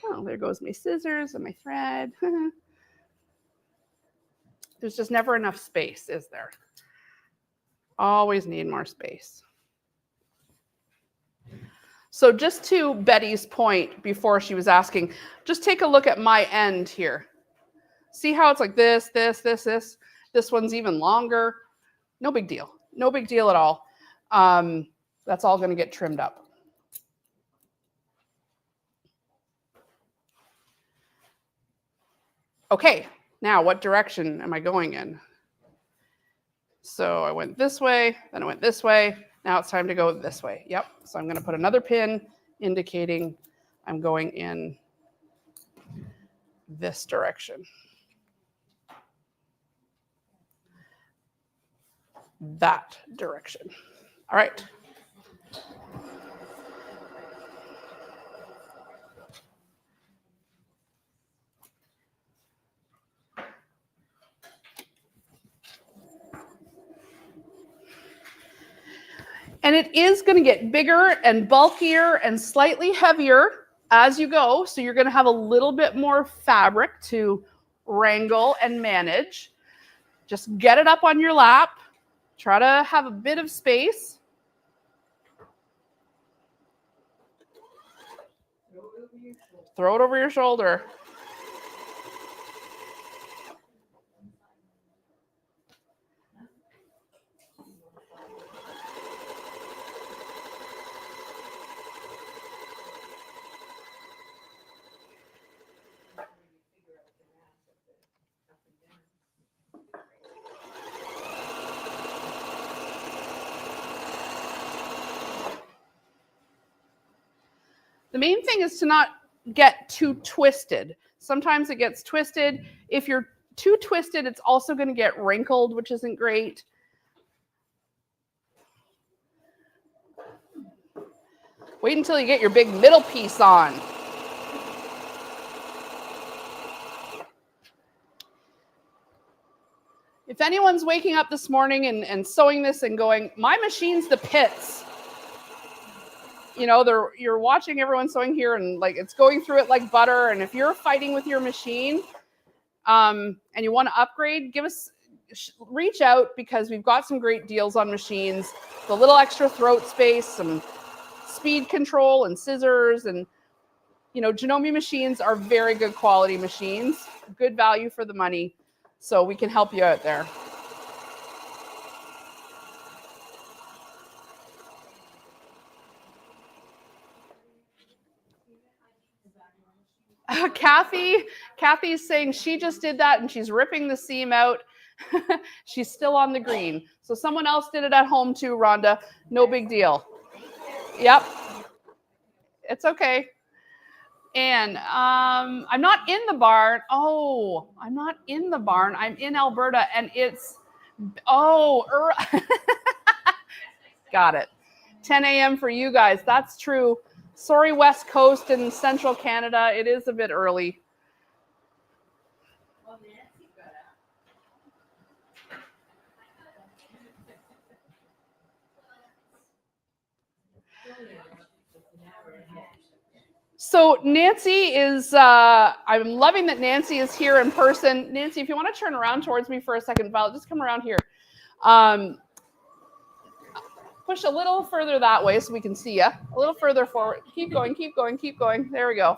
Oh, there goes my scissors and my thread. There's just never enough space, is there? Always need more space. So just to Betty's point before she was asking, just take a look at my end here. See how it's like this. This one's even longer. No big deal. No big deal at all. That's all going to get trimmed up. Okay, now what direction am I going in? So I went this way, then I went this way. Now it's time to go this way. Yep. So I'm going to put another pin indicating I'm going in this direction. That direction. All right. And it is going to get bigger and bulkier and slightly heavier as you go. So you're going to have a little bit more fabric to wrangle and manage. Just get it up on your lap. Try to have a bit of space. Throw it over your shoulder. The main thing is to not get too twisted. Sometimes it gets twisted. If you're too twisted, it's also going to get wrinkled, which isn't great. Wait until you get your big middle piece on. If anyone's waking up this morning and sewing this and going, my machine's the pits. You know, you're watching everyone sewing here and like it's going through it like butter. And if you're fighting with your machine and you want to upgrade, reach out because we've got some great deals on machines. The little extra throat space, some speed control and scissors. And, you know, Janome machines are very good quality machines, good value for the money. So we can help you out there. Kathy's saying she just did that and she's ripping the seam out. She's still on the green. So someone else did it at home too, Rhonda. No big deal. Yep. It's okay. And I'm not in the barn. Oh, I'm not in the barn. I'm in Alberta and it's, got it. 10 a.m. for you guys. That's true. Sorry, West Coast and Central Canada. It is a bit early. So Nancy is, I'm loving that Nancy is here in person. Nancy, if you want to turn around towards me for a second, Violet, just come around here. Push a little further that way so we can see you. A little further forward. Keep going, keep going, keep going. There we go.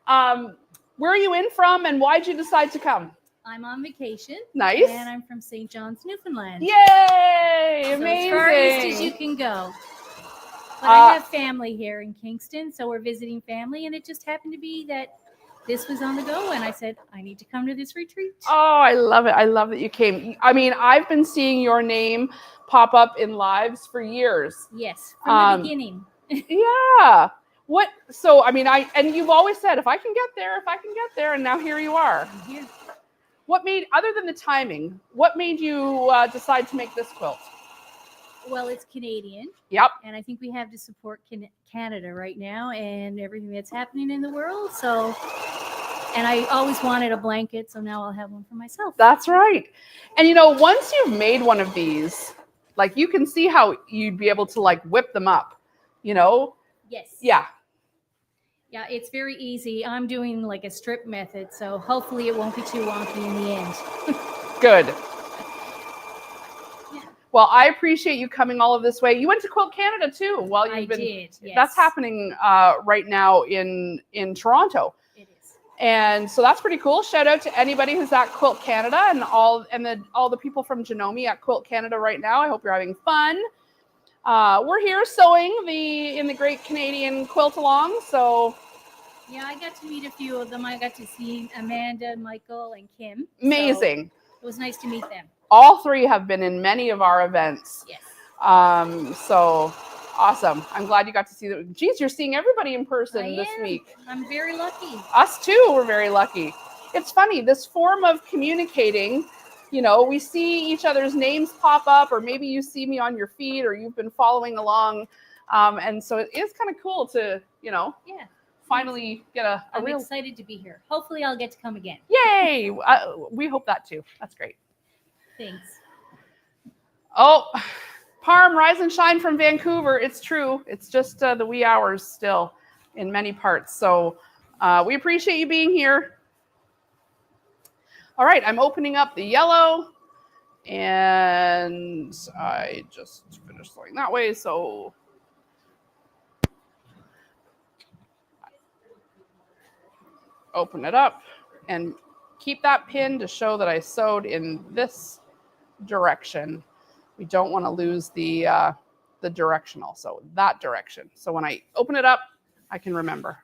Where are you in from and why'd you decide to come? I'm on vacation. Nice. And I'm from St. John's, Newfoundland. Yay! So amazing. as far east as you can go. But I have family here in Kingston, so we're visiting family, and it just happened to be that this was on the go, and I said, I need to come to this retreat. Oh, I love it. I love that you came. I mean, I've been seeing your name pop up in lives for years. Yes, from the beginning. Yeah. So, I mean, and you've always said, if I can get there, and now here you are. I'm here. Other than the timing, what made you decide to make this quilt? Well, it's Canadian. Yep. And I think we have to support Canada right now and everything that's happening in the world. So, and I always wanted a blanket, so now I'll have one for myself. That's right. And, you know, once you've made one of these, like you can see how you'd be able to like whip them up, you know? Yes. Yeah. Yeah, it's very easy. I'm doing like a strip method, so hopefully it won't be too wonky in the end. Good. Well, I appreciate you coming all of this way. You went to Quilt Canada too. While you've been, did, yes. That's happening right now in Toronto. It is. And so that's pretty cool. Shout out to anybody who's at Quilt Canada and all the people from Janome at Quilt Canada right now. I hope you're having fun. We're here sewing in the Great Canadian Quilt Along. So yeah, I got to meet a few of them. I got to see Amanda, Michael, and Kim. Amazing. So it was nice to meet them. All three have been in many of our events. Yes. So awesome. I'm glad you got to see them. Geez, you're seeing everybody in person this week. I'm very lucky. Us too, we're very lucky. It's funny, this form of communicating, you know, we see each other's names pop up, or maybe you see me on your feed, or you've been following along. And so it is kind of cool to, you know, finally get I'm real... excited to be here. Hopefully I'll get to come again. Yay! We hope that too. That's great. Thanks. Oh, Parm, rise and shine from Vancouver. It's true. It's just the wee hours still in many parts. So we appreciate you being here. All right, I'm opening up the yellow. And I just finished sewing that way. So open it up and keep that pin to show that I sewed in this direction. We don't want to lose the directional, so that direction. So when I open it up, I can remember.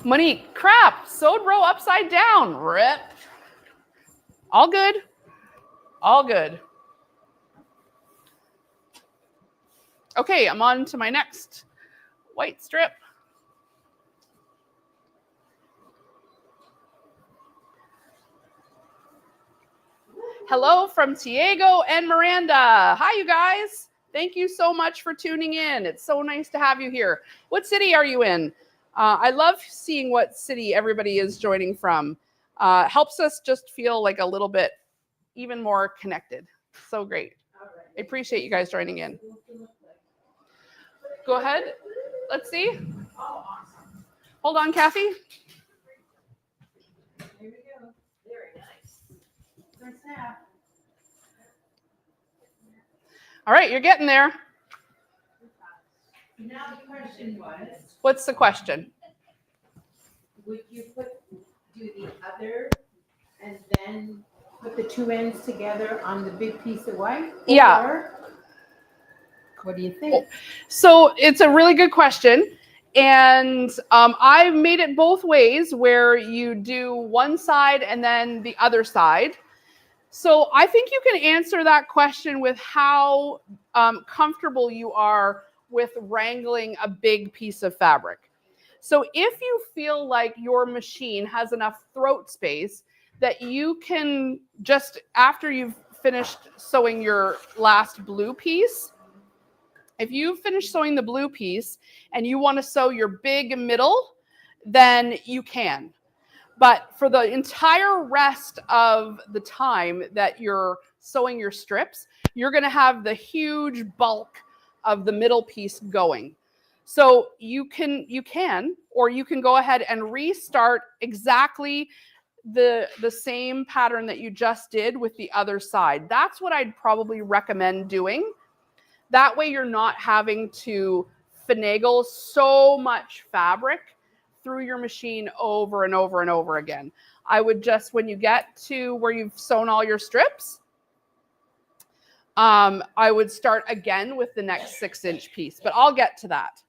Monique, crap, sewed row upside down, rip. All good, all good. Okay, I'm on to my next white strip. Hello from Diego and Miranda. Hi, you guys. Thank you so much for tuning in. It's so nice to have you here. What city are you in? I love seeing what city everybody is joining from. Helps us just feel like a little bit even more connected. So great. I appreciate you guys joining in. Go ahead. Let's see. Hold on, Kathy. Here we go. Very nice. First half. All right, you're getting there. Now the question was, What's the question? would you do the other and then put the two ends together on the big piece of white? Yeah. Or what do you think? So it's a really good question. And I've made it both ways where you do one side and then the other side. So I think you can answer that question with how comfortable you are with wrangling a big piece of fabric. So if you feel like your machine has enough throat space that you can just, after you've finished sewing your last blue piece, if you finish sewing the blue piece and you want to sew your big middle, then you can. But for the entire rest of the time that you're sewing your strips, you're going to have the huge bulk of the middle piece going. So you can go ahead and restart exactly the same pattern that you just did with the other side. That's what I'd probably recommend doing. That way you're not having to finagle so much fabric through your machine over and over and over again. I would just, when you get to where you've sewn all your strips, I would start again with the next 6-inch piece, but I'll get to that.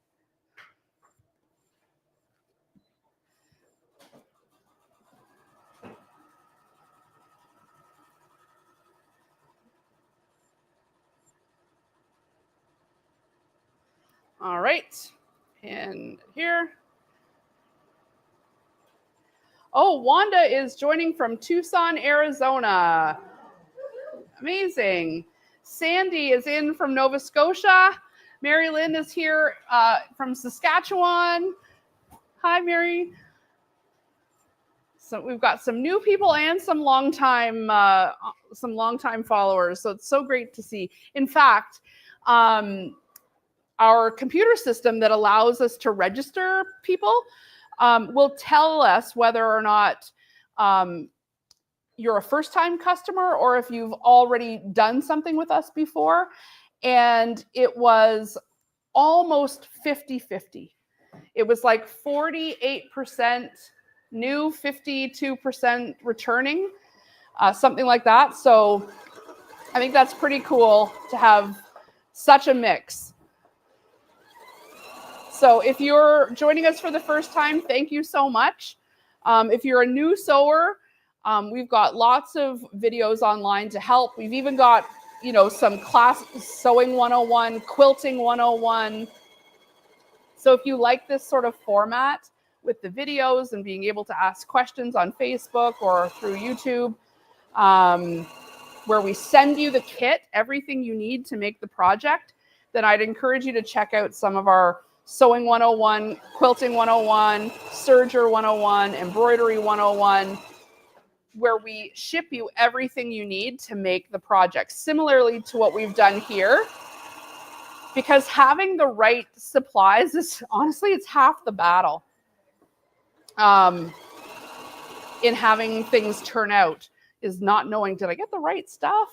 All right, and here. Oh, Wanda is joining from Tucson, Arizona. Amazing. Sandy is in from Nova Scotia. Mary Lynn is here from Saskatchewan. Hi, Mary. So we've got some new people and some longtime followers. So it's so great to see. In fact, our computer system that allows us to register people will tell us whether or not you're a first-time customer or if you've already done something with us before. And it was almost 50-50. It was like 48% new, 52% returning, something like that. So I think that's pretty cool to have such a mix. So if you're joining us for the first time, thank you so much. If you're a new sewer, we've got lots of videos online to help. We've even got, some class sewing 101, quilting 101. So if you like this sort of format with the videos and being able to ask questions on Facebook or through YouTube, where we send you the kit, everything you need to make the project, then I'd encourage you to check out some of our Sewing 101, Quilting 101, Serger 101, Embroidery 101. where we ship you everything you need to make the project, similarly to what we've done here. Because having the right supplies is, honestly, it's half the battle in having things turn out, is not knowing, did I get the right stuff?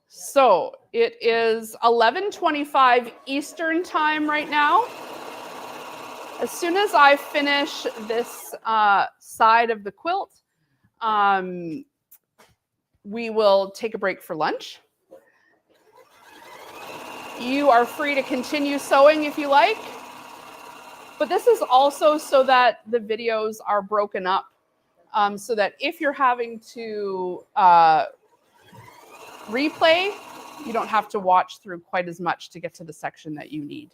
So it is 11:25 Eastern time right now. As soon as I finish this side of the quilt, we will take a break for lunch. You are free to continue sewing if you like, but this is also so that the videos are broken up, so that if you're having to replay, you don't have to watch through quite as much to get to the section that you need.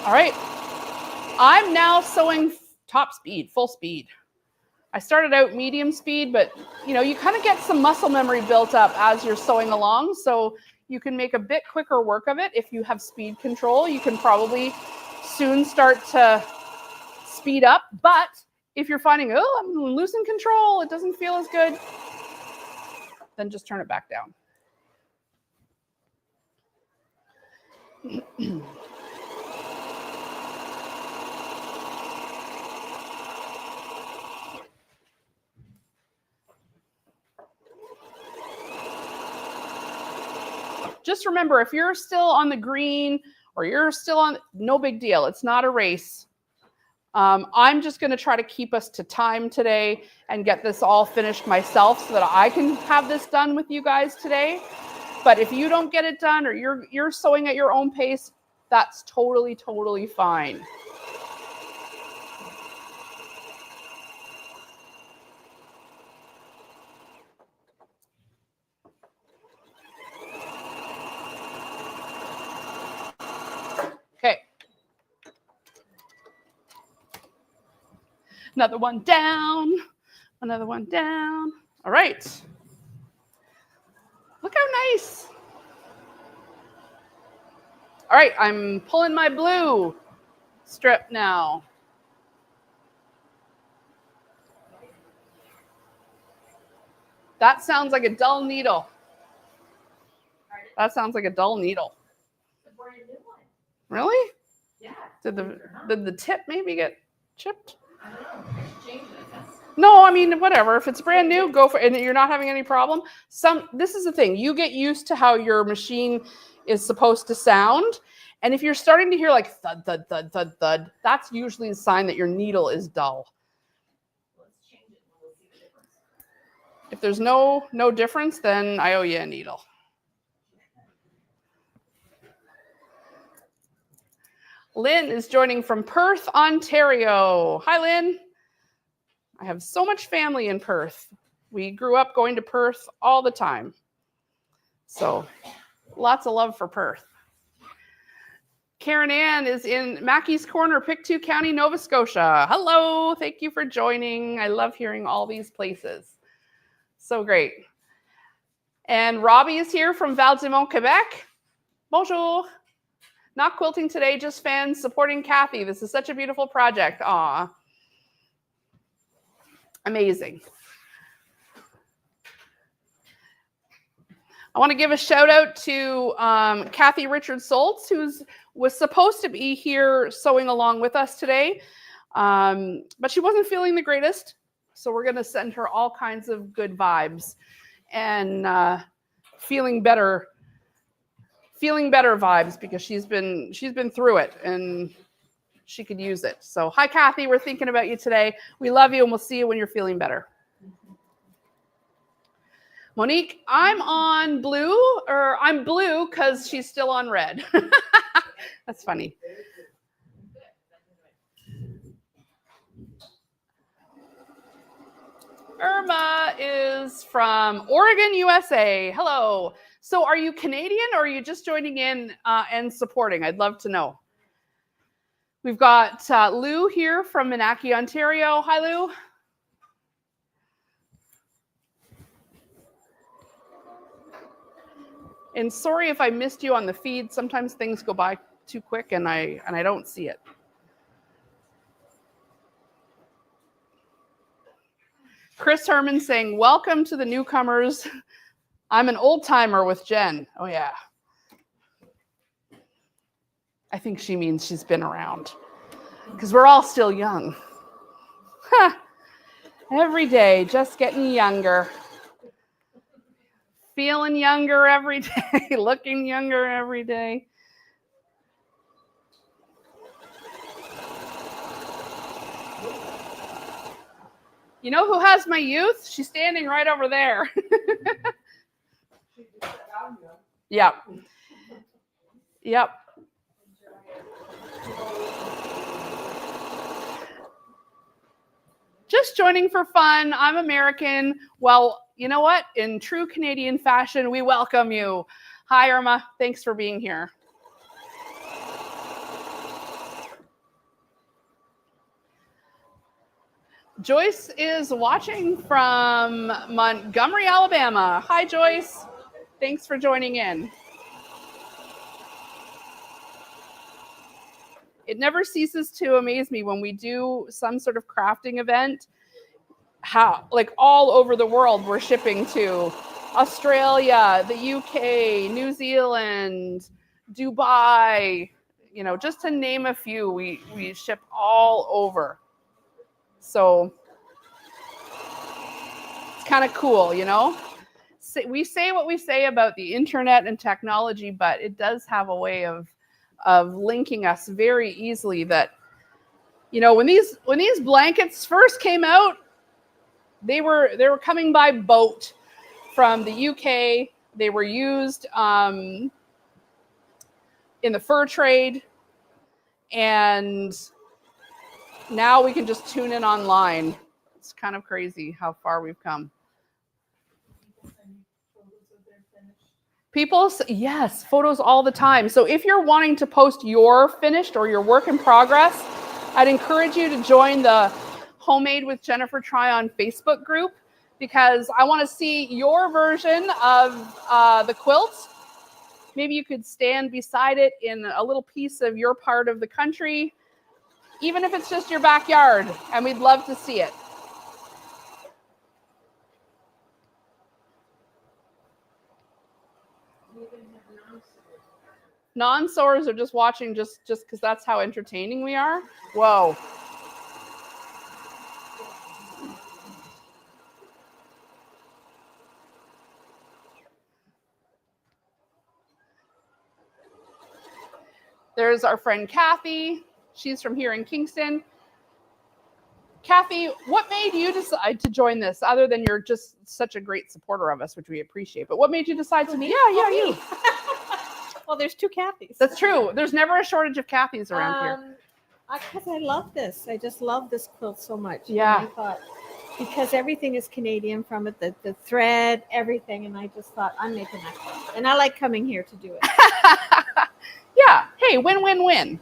All right, I'm now sewing top speed, full speed. I started out medium speed, but you kind of get some muscle memory built up as you're sewing along, so you can make a bit quicker work of it. If you have speed control, you can probably soon start to speed up. But if you're finding, oh, I'm losing control, it doesn't feel as good, then just turn it back down. Just remember, if you're still on the green or you're still on, no big deal. It's not a race. I'm just going to try to keep us to time today and get this all finished myself so that I can have this done with you guys today. But if you don't get it done or you're sewing at your own pace, that's totally, totally fine. Okay. Another one down, another one down. All right. Look how nice. All right, I'm pulling my blue strip now. That sounds like a dull needle. That sounds like a dull needle. Really? Yeah. Did the tip maybe get chipped? I don't know. Change it, I guess. No, I mean, whatever. If it's brand new, go for it. And you're not having any problem. This is the thing. You get used to how your machine is supposed to sound. And if you're starting to hear like thud, thud, thud, thud, thud, that's usually a sign that your needle is dull. Let's change it and we'll see the difference. If there's no difference, then I owe you a needle. Lynn is joining from Perth, Ontario. Hi, Lynn. I have so much family in Perth. We grew up going to Perth all the time. So lots of love for Perth. Karen Ann is in Mackey's Corner, Pictou County, Nova Scotia. Hello, thank you for joining. I love hearing all these places. So great. And Robbie is here from Val-des-Monts, Quebec. Bonjour. Not quilting today, just fans supporting Kathy. This is such a beautiful project. Aw. Amazing. I want to give a shout out to Kathy Richard-Soltz, who was supposed to be here sewing along with us today, but she wasn't feeling the greatest. So we're going to send her all kinds of good vibes and feeling better vibes, because she's been through it and she could use it. So hi, Kathy, we're thinking about you today. We love you and we'll see you when you're feeling better. Monique, I'm on blue, or I'm blue because she's still on red. That's funny. Irma is from Oregon, USA. Hello. So are you Canadian or are you just joining in and supporting? I'd love to know. We've got Lou here from Manakie, Ontario. Hi, Lou. And sorry if I missed you on the feed. Sometimes things go by too quick and I don't see it. Chris Herman saying, welcome to the newcomers. I'm an old timer with Jen. Oh yeah. I think she means she's been around because we're all still young. Every day, just getting younger. Feeling younger every day, looking younger every day. You know who has my youth? She's standing right over there. Yep. Yep. Just joining for fun. I'm American. Well, you know what? In true Canadian fashion, we welcome you. Hi, Irma. Thanks for being here. Joyce is watching from Montgomery, Alabama. Hi, Joyce. Thanks for joining in. It never ceases to amaze me when we do some sort of crafting event, how, like, all over the world we're shipping to. Australia, the UK, New Zealand, Dubai, you know, just to name a few, we ship all over. So it's kind of cool, you know? We say what we say about the internet and technology, but it does have a way of linking us very easily. That, you know, when these blankets first came out, they were coming by boat from the UK. They were used in the fur trade, and now we can just tune in online. It's kind of crazy how far we've come. People, yes, photos all the time. So if you're wanting to post your finished or your work in progress, I'd encourage you to join the Homemade with Jennifer Tryon Facebook group, because I want to see your version of the quilt. Maybe you could stand beside it in a little piece of your part of the country, even if it's just your backyard, and we'd love to see it. Non-sewers are just watching just because that's how entertaining we are. Whoa. There's our friend Kathy. She's from here in Kingston. Kathy, what made you decide to join this, other than you're just such a great supporter of us, which we appreciate? But what made you decide to meet? Yeah, you. Well, there's two Kathys. That's true. There's never a shortage of Kathys around here. Because I love this. I just love this quilt so much. Yeah. And I thought, because everything is Canadian from it, the thread, everything. And I just thought, I'm making that quilt. And I like coming here to do it. Yeah. Hey, win, win, win.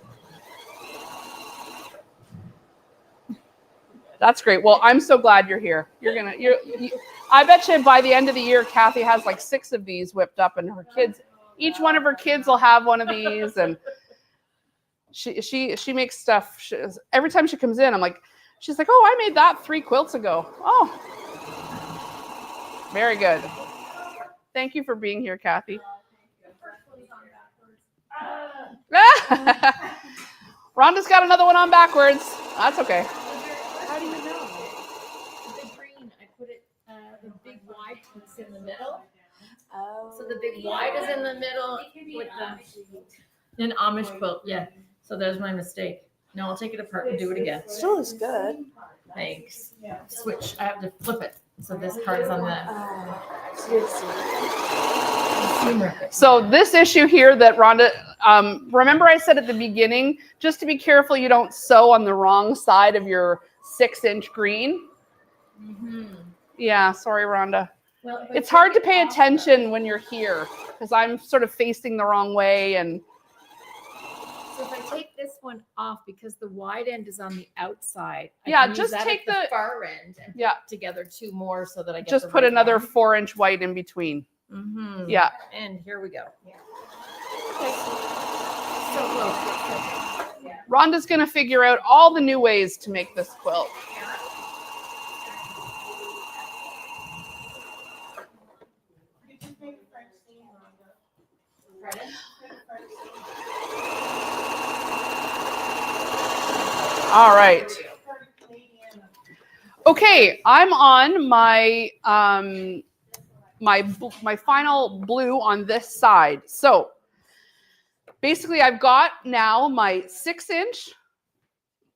That's great. Well, I'm so glad you're here. I bet you by the end of the year, Kathy has like 6 of these whipped up, and her kids, each one of her kids will have one of these. And she makes stuff. Every time she comes in, I'm like, she's like, oh, I made that 3 quilts ago. Oh, very good. Thank you for being here, Kathy. Rhonda's got another one on backwards. That's okay. How do you know? The green, I put it, the big wide piece in the middle. Oh. So the big wide is in the middle with an Amish quilt. Yeah. So there's my mistake. Now I'll take it apart and do it again. Still is good. Thanks. Switch. I have to flip it. So this part is on the seam rip. So this issue here that Rhonda, remember I said at the beginning, just to be careful you don't sew on the wrong side of your 6-inch green. Mm-hmm. Yeah, sorry, Rhonda. Well, It's hard to pay attention when you're here because I'm sort of facing the wrong way. And so if I take this one off, because the wide end is on the outside, I yeah, can use just that take at the far end and yeah, put together 2 more so that I get just the put right another one. 4-inch white in between. Mm-hmm. Yeah. And here we go. So close. Rhonda's going to figure out all the new ways to make this quilt. All right. Okay, I'm on my my final blue on this side. So basically I've got now my 6-inch,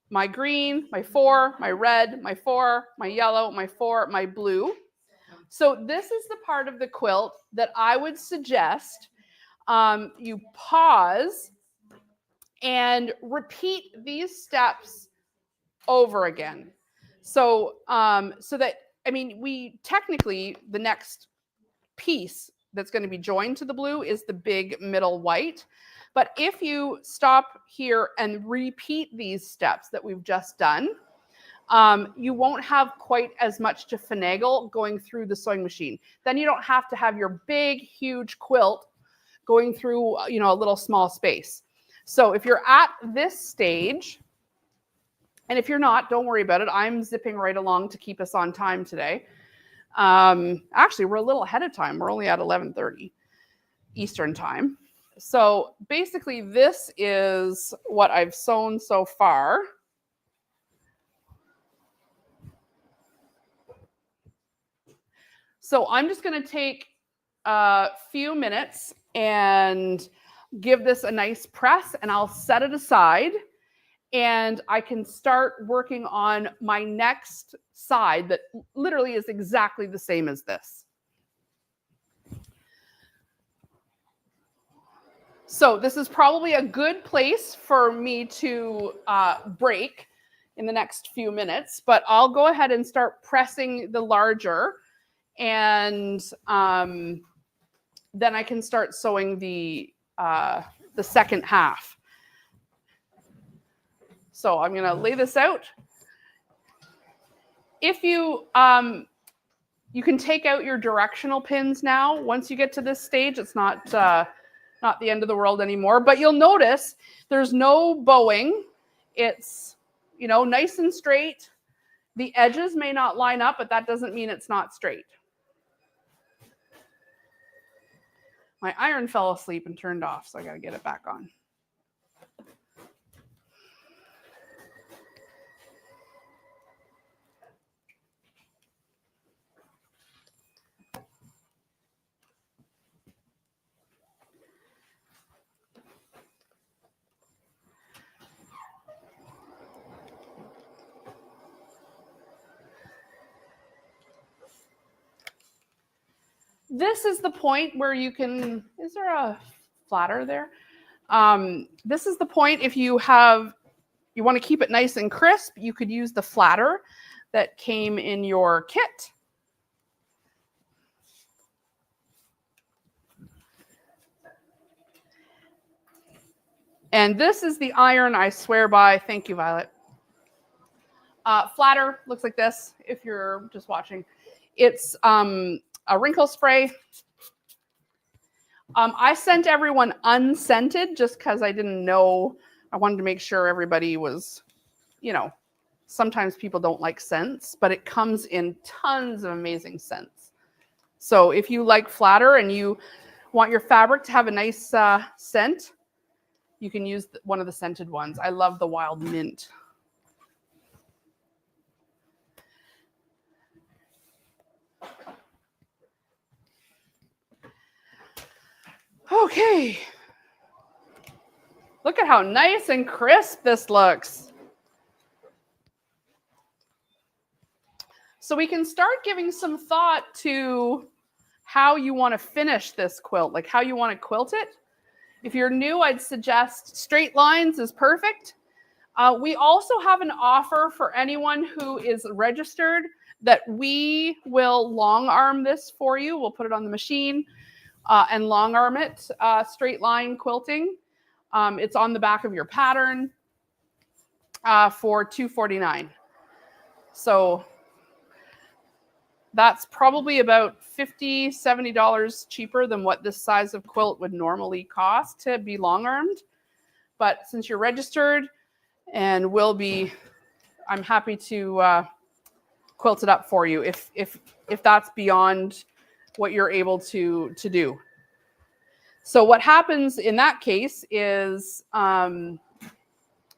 my green, my 4, my red, my 4, my yellow, my 4, my blue. So this is the part of the quilt that I would suggest you pause and repeat these steps over again. So so that, I mean, we technically, the next piece that's going to be joined to the blue is the big middle white. But if you stop here and repeat these steps that we've just done, you won't have quite as much to finagle going through the sewing machine. Then you don't have to have your big, huge quilt going through, a little small space. So if you're at this stage, and if you're not, don't worry about it. I'm zipping right along to keep us on time today. Actually, we're a little ahead of time. We're only at 11:30 Eastern time. So basically, this is what I've sewn so far. So I'm just going to take a few minutes and give this a nice press, and I'll set it aside. And I can start working on my next side that literally is exactly the same as this. So this is probably a good place for me to break in the next few minutes, but I'll go ahead and start pressing the larger, and then I can start sewing the second half. So I'm going to lay this out. If you you can take out your directional pins now. Once you get to this stage, it's not the end of the world anymore. But you'll notice there's no bowing. It's nice and straight. The edges may not line up, but that doesn't mean it's not straight. My iron fell asleep and turned off, so I got to get it back on. This is the point where you can, is there a flatter there? This is the point if you want to keep it nice and crisp, you could use the flatter that came in your kit. And this is the iron I swear by. Thank you, Violet. Flatter looks like this if you're just watching. It's a wrinkle spray. I sent everyone unscented just because I didn't know. I wanted to make sure everybody was, sometimes people don't like scents, but it comes in tons of amazing scents. So if you like flatter and you want your fabric to have a nice scent, you can use one of the scented ones. I love the wild mint. Okay. Look at how nice and crisp this looks. So we can start giving some thought to how you want to finish this quilt, like how you want to quilt it. If you're new, I'd suggest straight lines is perfect. We also have an offer for anyone who is registered that we will long arm this for you. We'll put it on the machine and long arm it, straight line quilting. It's on the back of your pattern for $249. So That's probably about $50, $70 cheaper than what this size of quilt would normally cost to be long-armed. But since you're registered and will be, I'm happy to quilt it up for you if that's beyond what you're able to do. So what happens in that case is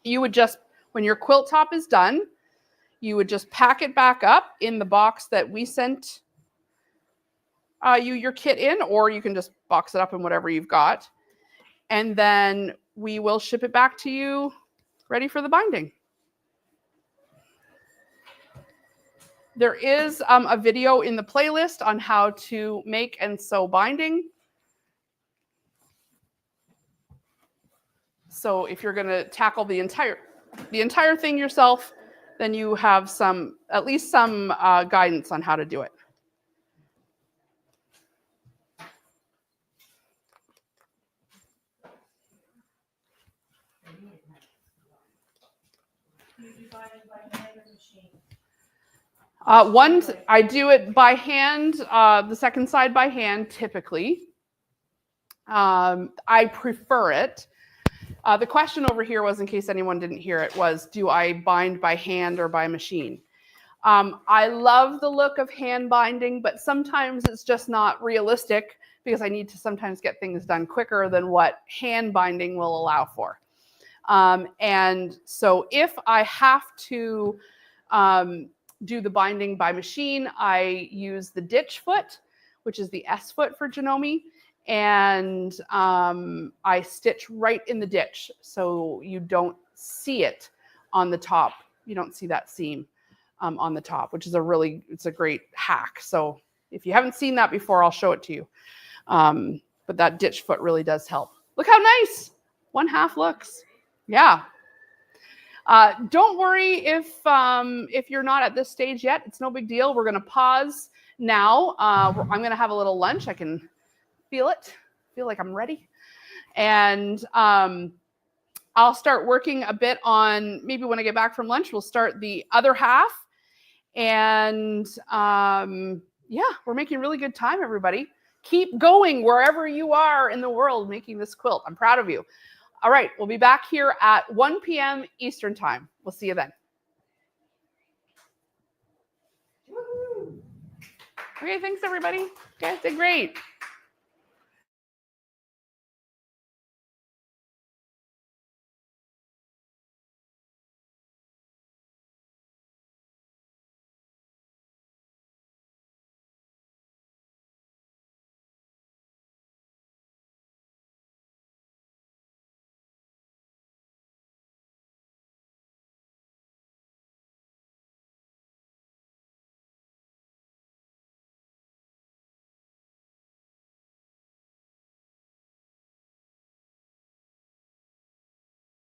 you would just, when your quilt top is done, you would just pack it back up in the box that we sent you your kit in, or you can just box it up in whatever you've got. And then we will ship it back to you ready for the binding. There is a video in the playlist on how to make and sew binding. So if you're going to tackle the entire thing yourself, then you have at least some guidance on how to do it. I do it by hand, the second side by hand, typically. I prefer it. The question over here was, in case anyone didn't hear it, was, do I bind by hand or by machine? I love the look of hand binding, but sometimes it's just not realistic because I need to sometimes get things done quicker than what hand binding will allow for. And so if I have to do the binding by machine, I use the ditch foot, which is the S foot for Janome, and I stitch right in the ditch so you don't see it on the top. You don't see that seam on the top, which is it's a great hack. So if you haven't seen that before, I'll show it to you. But that ditch foot really does help. Look how nice 1/2 looks. Yeah. Don't worry if you're not at this stage yet. It's no big deal. We're going to pause now. I'm going to have a little lunch. I can feel like I'm ready. And I'll start working a bit on, maybe when I get back from lunch, we'll start the other half. And yeah, we're making really good time, everybody. Keep going wherever you are in the world making this quilt. I'm proud of you. All right, we'll be back here at 1 p.m. Eastern time. We'll see you then. Okay, thanks everybody. You guys did great.